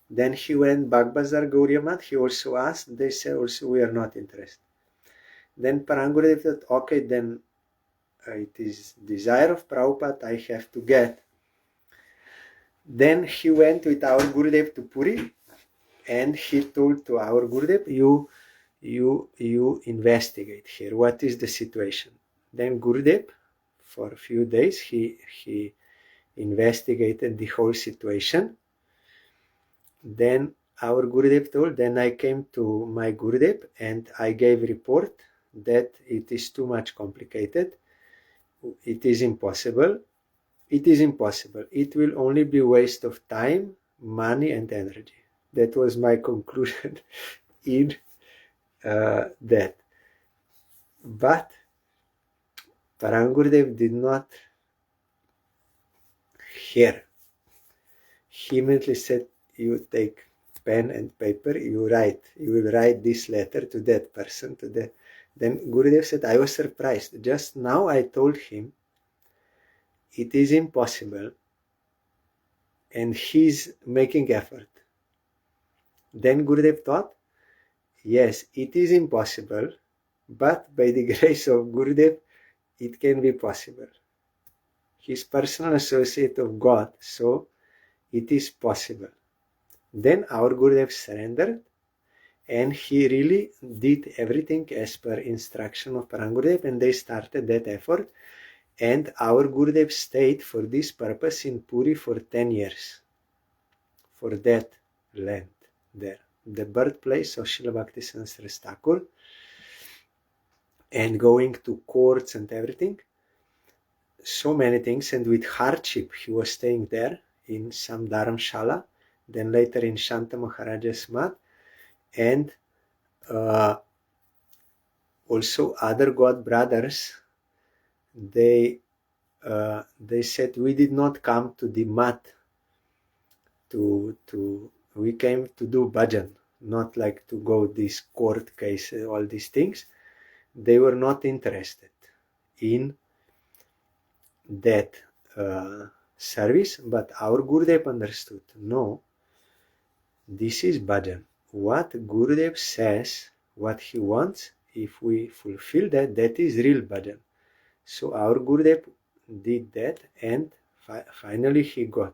A: Then he went Bagbazar Gauriya Math. He also asked. They said also, we are not interested. Then Parangurudev thought, okay, then it is desire of Prabhupada I have to get. Then he went with our Gurudev to Puri, and he told to our Gurudev, you investigate here. What is the situation? Then Gurudev, for a few days, he investigated the whole situation. Then our Gurudev told, then I came to my Gurudev and I gave report that it is too much complicated. It is impossible. It is impossible. It will only be waste of time, money and energy. That was my conclusion in that. But Parangurudev did not hear. He immediately said, you take pen and paper, you will write this letter to that person, to that. Then Gurudev said, I was surprised. Just now I told him it is impossible and he's making effort. Then Gurudev thought, yes, it is impossible, but by the grace of Gurudev, it can be possible. He's personal associate of God, so it is possible. Then our Gurudev surrendered, and he really did everything as per instruction of Parangurudev, and they started that effort. And our Gurudev stayed for this purpose in Puri for 10 years, for that land there, the birthplace of Srila Bhakti Saraswati Thakur, and going to courts and everything, so many things, and with hardship he was staying there in some dharamshala, then later in Shanta Maharaja's mat, and also other God brothers, they said, we did not come to the mat we came to do bhajan, not like to go this court case, all these things. They were not interested in that service, but our Gurudev understood, no, this is bhajan. What Gurudev says, what he wants, if we fulfill that, that is real bhajan. So our Gurudev did that, and finally he got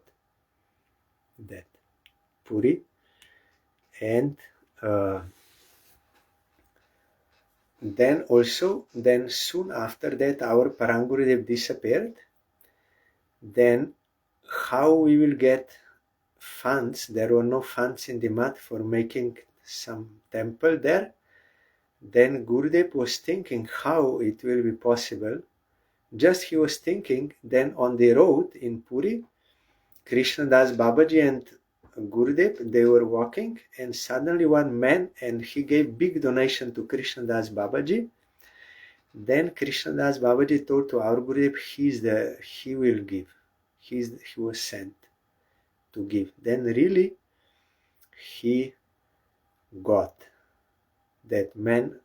A: that Puri. And then soon after that our Parangurudev disappeared. Then how we will get funds? There were no funds in the mat for making some temple there. Then Gurudev was thinking how it will be possible. Just he was thinking, then on the road in Puri, Krishnadas Babaji and Gurudev, they were walking, and suddenly one man, and he gave big donation to Krishnadas Babaji. Then Krishnadas Babaji told to our Gurudev, he will give. He was sent to give. Then really he got. That man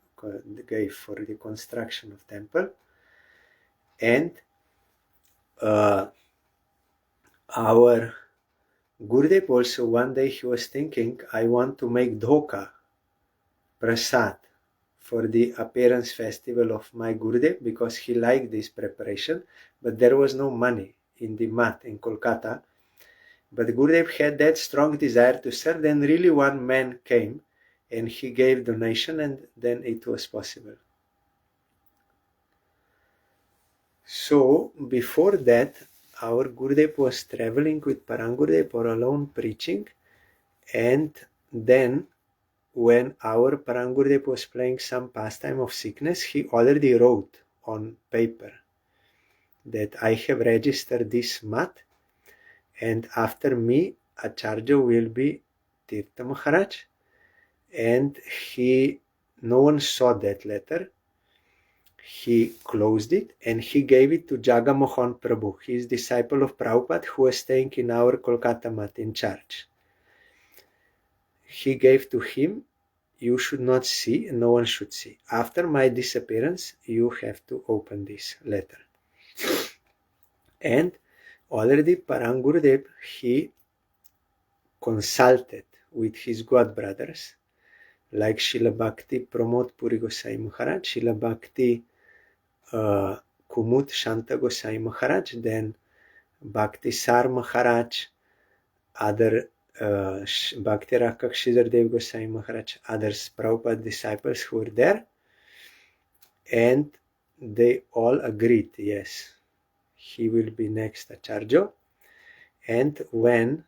A: gave for the construction of temple. And our Gurudev also, one day he was thinking, I want to make dhoka, prasad, for the appearance festival of my Gurudev, because he liked this preparation, but there was no money in the mat in Kolkata. But Gurudev had that strong desire to serve. Then really one man came and he gave donation, and then it was possible. So before that, our Gurudev was traveling with Parangurudev or alone preaching, and then when our Parangurudev was playing some pastime of sickness, he already wrote on paper that I have registered this mat, and after me Acharya will be Tirtha Maharaj. And no one saw that letter. He closed it and he gave it to Jagamohan Prabhu, his disciple of Prabhupada, who was staying in our Kolkata mat in charge. He gave to him you should not see, no one should see. After my disappearance, you have to open this letter. And already Parang Gurudev, he consulted with his god brothers, like Srila Bhakti Pramod Puri Gosai Maharaj, Srila Bhakti Kumut Shanta Gosai Maharaj, then Bhakti Sar Maharaj, other Bhakti Rakak Sridhar Dev Gosai Maharaj, others Prabhupada disciples who were there, and they all agreed, yes, he will be next Acharya. And when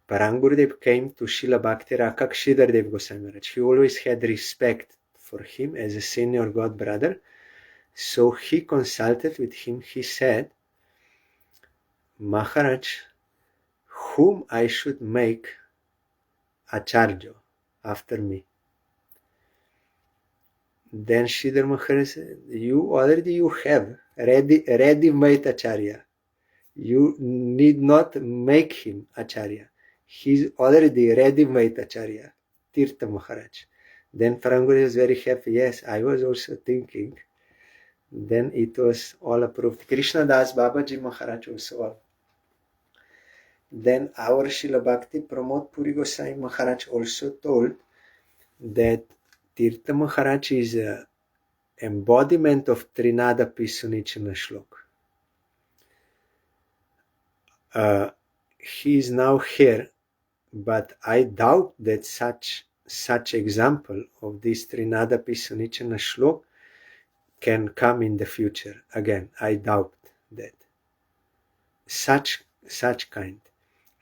A: Parang Gurudev came to Srila Bhakti Rakak Sridhar Dev Gosai Maharaj, he always had respect for him as a senior god brother. So he consulted with him. He said, Maharaj, whom I should make Acharya after me? Then Sridhar Maharaj said, you have ready-made Acharya. You need not make him Acharya. He's already ready-made Acharya, Tirtha Maharaj. Then Parang Gurudev was very happy. Yes, I was also thinking. Then it was all approved. Krishna Das Babaji Maharaj also. Then our Srila Bhakti Pramod Puri Gosai Maharaj also told that Tirtha Maharaj is an embodiment of Trinada Pisunichana Shlok. He is now here, but I doubt that such example of this Trinada Pisunichana Shlok can come in the future. Again, I doubt that. Such kind.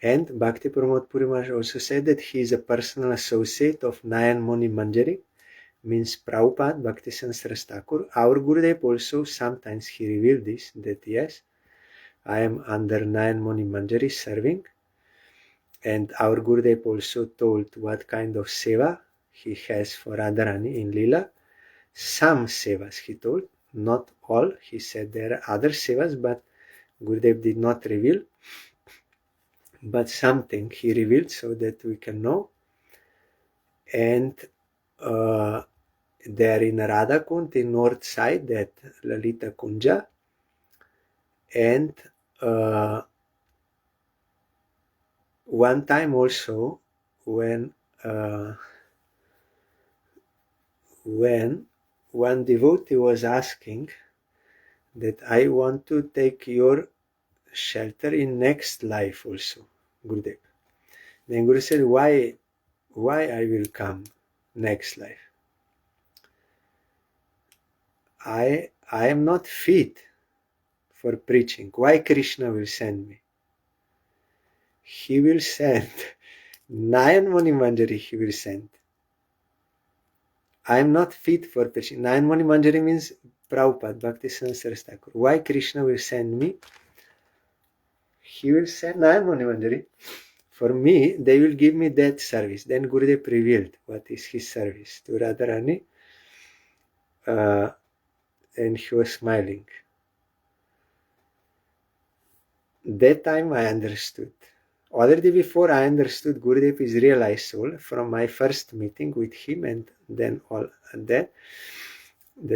A: And Bhakti Pramod Puri Maharaj also said that he is a personal associate of Nayan Muni Manjari, means Prabhupada, Bhakti Sansras Thakur. Our Gurudev also sometimes he revealed this, that yes, I am under Nayan Muni Manjari serving. And our Gurudev also told what kind of seva he has for Radharani in Lila. Some sevas he told, not all. He said there are other sevas, but Gurudev did not reveal. But something he revealed so that we can know. And there in Radha Kund, in north side, that Lalita Kunja. And one time also, when one devotee was asking that I want to take your shelter in next life also, Gurudev. Then Guru said, why I will come next life? I am not fit for preaching. Why Krishna will send me? He will send Nayan Muni Manjari, he will send. I am not fit for preaching. Nayan Muni Manjari means Prabhupada, Bhakti Sansras Thakur. Why Krishna will send me? He will send Nayan Muni Manjari. For me, they will give me that service. Then Gurudev revealed what is his service to Radharani. And he was smiling. That time I understood. Already before I understood Gurudev is realized soul from my first meeting with him, and then all that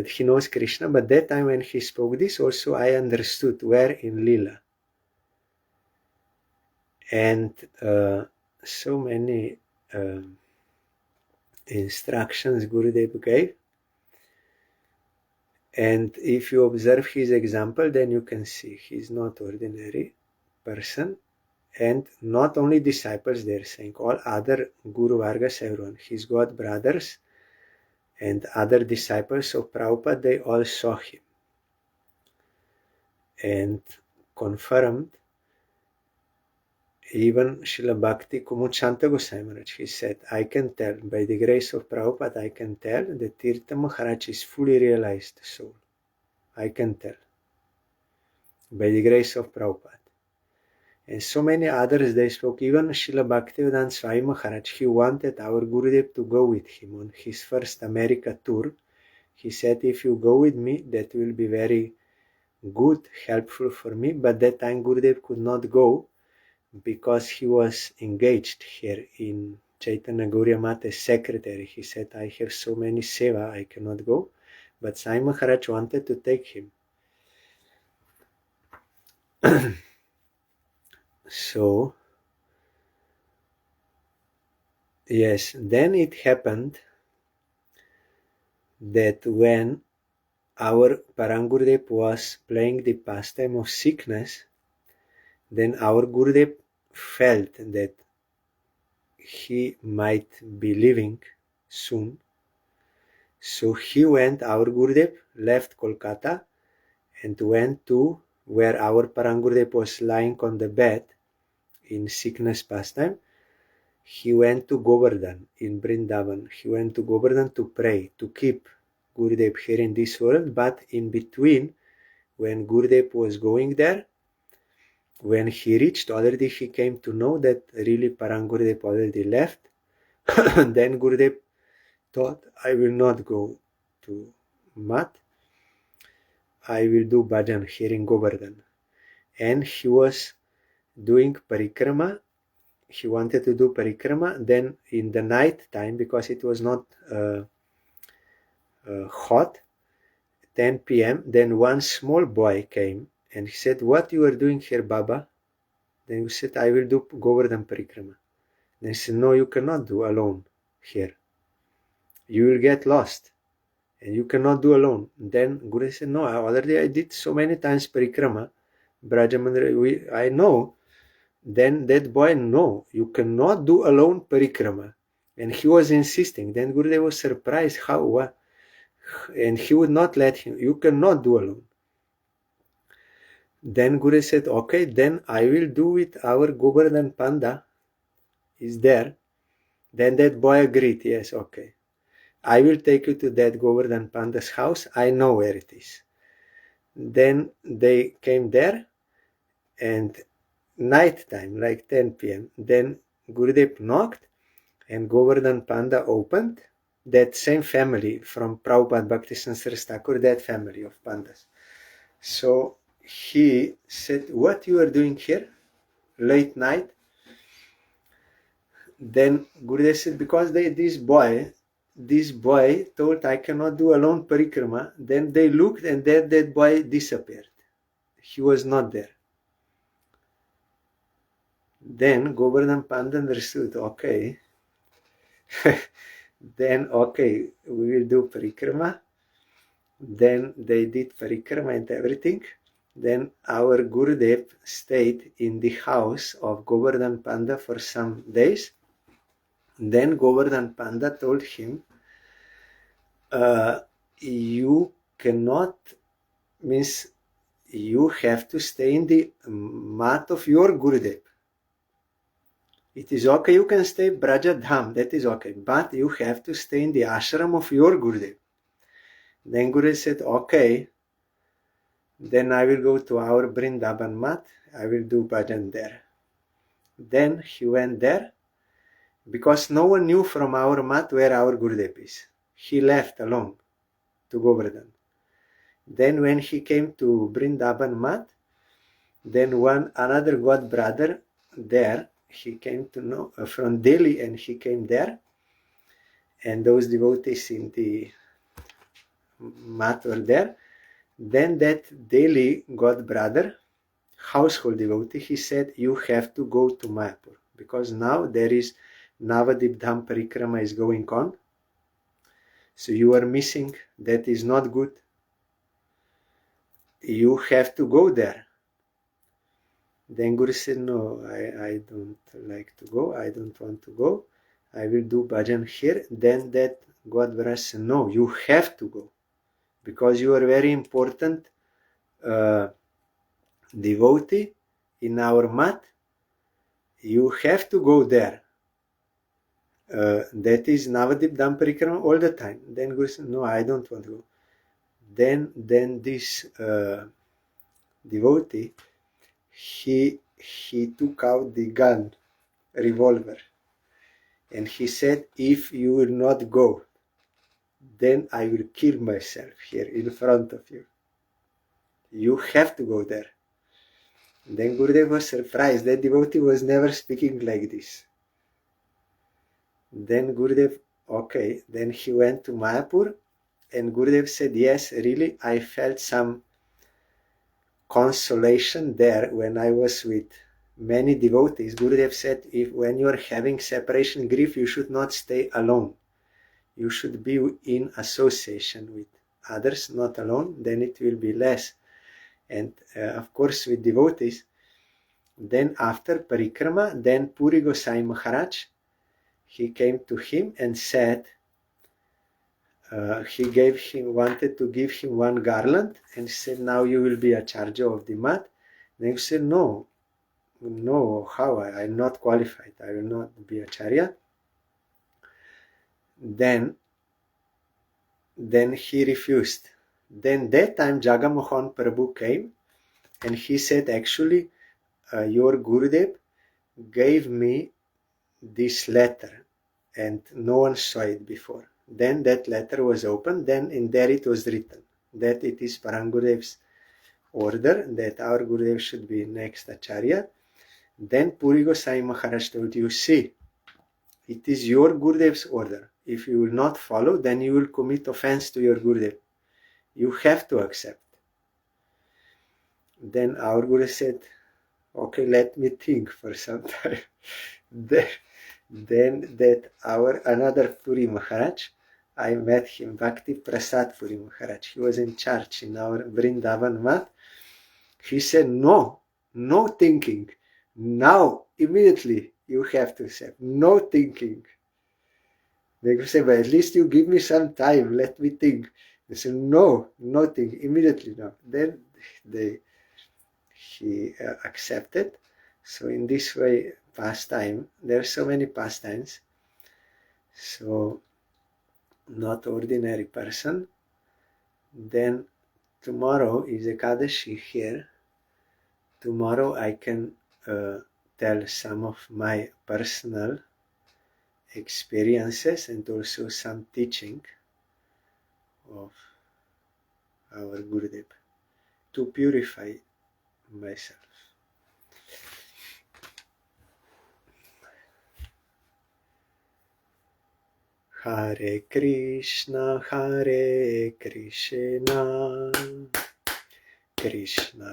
A: he knows Krishna. But that time when he spoke this also I understood where in Lila. And so many instructions Gurudev gave. And if you observe his example, then you can see he's not ordinary person. And not only disciples, they're saying all other Guru Vargas, everyone, his god brothers and other disciples of Prabhupada, they all saw him and confirmed. Even Srila Bhakti Kumut Shanta Gosai Maharaj, he said, I can tell, by the grace of Prabhupada, I can tell that Tirtha Maharaj is fully realized soul. I can tell. By the grace of Prabhupada. And so many others, they spoke. Even Srila Bhaktivedanta Swami Maharaj, he wanted our Gurudev to go with him on his first America tour. He said, if you go with me, that will be very good, helpful for me, but that time Gurudev could not go because he was engaged here in Chaitanya Gauriya Mata's secretary. He said, I have so many seva, I cannot go. But Sai Maharaj wanted to take him. So, yes, then it happened that when our Parangurudev was playing the pastime of sickness, then our Gurudev felt that he might be leaving soon. So he went, our Gurudev left Kolkata and went to where our Parangurudev was lying on the bed in sickness pastime. He went to Govardhan in Vrindavan. He went to Govardhan to pray, to keep Gurudev here in this world, but in between, when Gurudev was going there, when he reached already, he came to know that really Parangurudev already left. Then Gurudev thought, I will not go to Mat. I will do bhajan here in Govardhan. And he was doing parikrama. He wanted to do parikrama. Then in the night time, because it was not hot, 10 p.m., then one small boy came and he said, what you are doing here, Baba? Then he said, I will do Govardhan parikrama. Then he said, no, you cannot do alone here. You will get lost and you cannot do alone. Then Guru said, no, already I did so many times parikrama. Brajamandra, I know. Then that boy, no, you cannot do alone parikrama. And he was insisting. Then Gurudev was surprised how, and he would not let him, you cannot do alone. Then Guru said, okay, then I will do with our Govardhan Panda is there. Then that boy agreed, yes, okay. I will take you to that Govardhan Panda's house. I know where it is. Then they came there and night time, like 10 p.m. Then Gurudev knocked and Govardhan Panda opened. That same family from Prabhupada Bhakti Saraswati Thakur, that family of pandas. So he said, what you are doing here late night? Then Gurudev said, because this boy told I cannot do alone parikrama. Then they looked and that boy disappeared. He was not there. Then Govardhan Panda understood, okay. Then, okay, we will do parikrama. Then they did parikrama and everything. Then our Gurudev stayed in the house of Govardhan Panda for some days. Then Govardhan Panda told him, you cannot, means you have to stay in the mat of your Gurudev. It is okay, you can stay Braja Dham, that is okay, but you have to stay in the ashram of your Gurudev. Then Gurudev said, okay, then I will go to our Vrindavan mat, I will do bhajan there. Then he went there, because no one knew from our mat where our Gurudev is. He left alone to Govardhan. Then when he came to Vrindavan mat, then another god brother there, he came to know from Delhi and he came there, and those devotees in the mat were there. Then that Delhi god brother, household devotee, he said, you have to go to Mayapur, because now there is Navadip Dham Parikrama is going on, so you are missing, that is not good. You have to go there. Then Guru said, no, I don't like to go, I don't want to go, I will do bhajan here. Then that God Brother said, no, you have to go, because you are very important devotee in our mat, you have to go there. That is Navadip Dham Parikrama all the time. Then Guru said, no, I don't want to go. Then this devotee, he took out the gun, revolver, and he said, if you will not go, then I will kill myself here in front of you. You have to go there. Then Gurudev was surprised. That devotee was never speaking like this. Then Gurudev, okay, then he went to Mayapur, and Gurudev said, yes, really, I felt some consolation there when I was with many devotees. Gurudev said, when you are having separation grief, you should not stay alone. You should be in association with others, not alone, then it will be less. And of course with devotees. Then after parikrama, then Puri Gosai Maharaj, he came to him and said, wanted to give him one garland, and he said, now you will be a charger of the mat. Then he said, no, how? I'm not qualified. I will not be acharya. Then he refused. Then that time Jagamohan Prabhu came, and he said, actually, your Gurudev gave me this letter, and no one saw it before. Then that letter was opened, then in there it was written that it is Parangurudev's order that our Gurudev should be next Acharya. Then Puri Gosai Maharaj told, you see, it is your Gurudev's order. If you will not follow, then you will commit offense to your Gurudev. You have to accept. Then our Guru said, okay, let me think for some time. Then that our another Puri Maharaj, I met him, Bhakti Prasad Puri Maharaj. He was in charge in our Vrindavan mat. He said, no thinking. Now, immediately, you have to say, no thinking. They say, but at least you give me some time, let me think. They said, no think, immediately no. Then he accepted. So in this way, pastime, there are so many pastimes. So, not ordinary person. Then tomorrow is Ekadashi here. Tomorrow I can tell some of my personal experiences and also some teaching of our Gurudev to purify myself. Hare Krishna, Krishna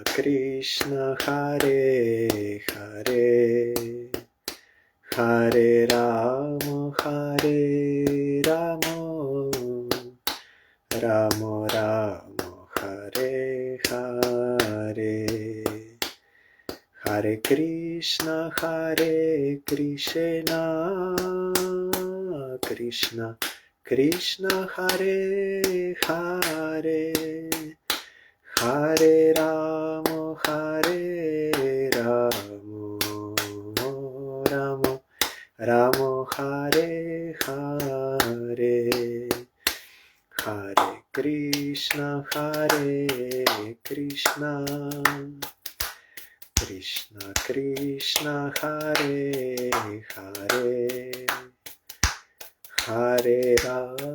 A: Krishna, Hare Hare, Hare Rama, Rama Rama, Hare Hare, Hare Krishna, Krishna Krishna, Hare Hare, Hare Rama, Rama Rama, Hare Hare, Hare Krishna, Krishna Krishna, Hare Hare, Hare Rama,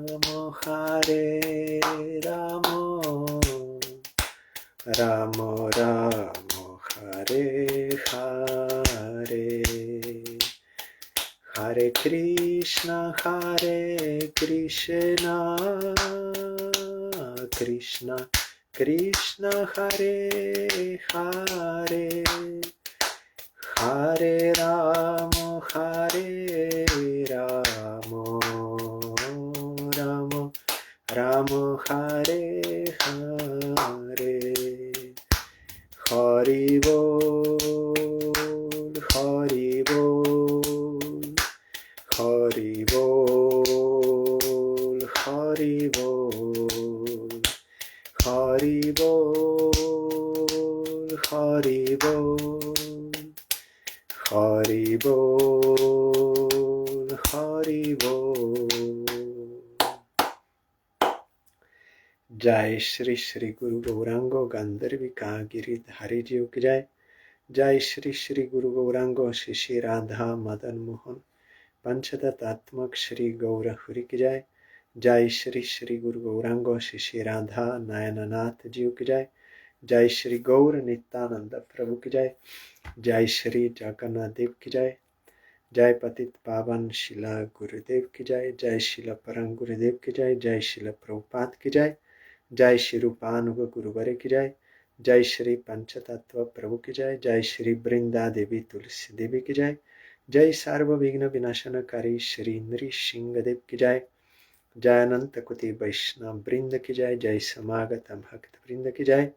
A: Rama Rama, Hare Hare, Hare Krishna, Krishna Krishna, Hare Hare, Hare Rama, Rama Hare Hare, Hari Bol, Hari Bol, Hari Bol, Hari Bol, Hari Bol, Hari Bol, Hari Bol, Hari Bol. Jai Shri Shri Guru Gaurango Gandharvika Giridhari Ji ki Jai. Jai Shri Shri Guru Gaurango Shri Shri Radha Madan Mohan Panchatatatmak Shri Gaura Huri ki Jai. Jai Shri Shri Guru Gaurango Shri Shri Radha Nayananath Ji ki Jai. जय श्री गौर नित्यानंद प्रभु की जय। जय श्री जगन्नाथ देव की जय। जय पतित पावन शिला गुरुदेव की जय। जय शिला परम गुरुदेव की जय। जय शिला प्रभुपाद की जय। जय श्री रूपानुग गुरुवर की जय। जय श्री पंचतत्व प्रभु की जय। जय श्री वृंदा देवी तुलसी देवी की जय। जय सर्वविघ्न विनाशनकारी श्री नृसिंह देव की जय। जय अनंत कोटि वैष्णव वृंद की जय। जय समागत भक्त वृंद की जय।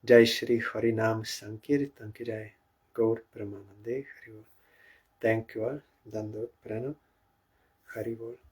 A: जय श्री हरिनाम संकीर्तन की जय। गौर प्रेमानंदे हरि बोल। Thank you all. दंडवत प्रणव। हरि बोल।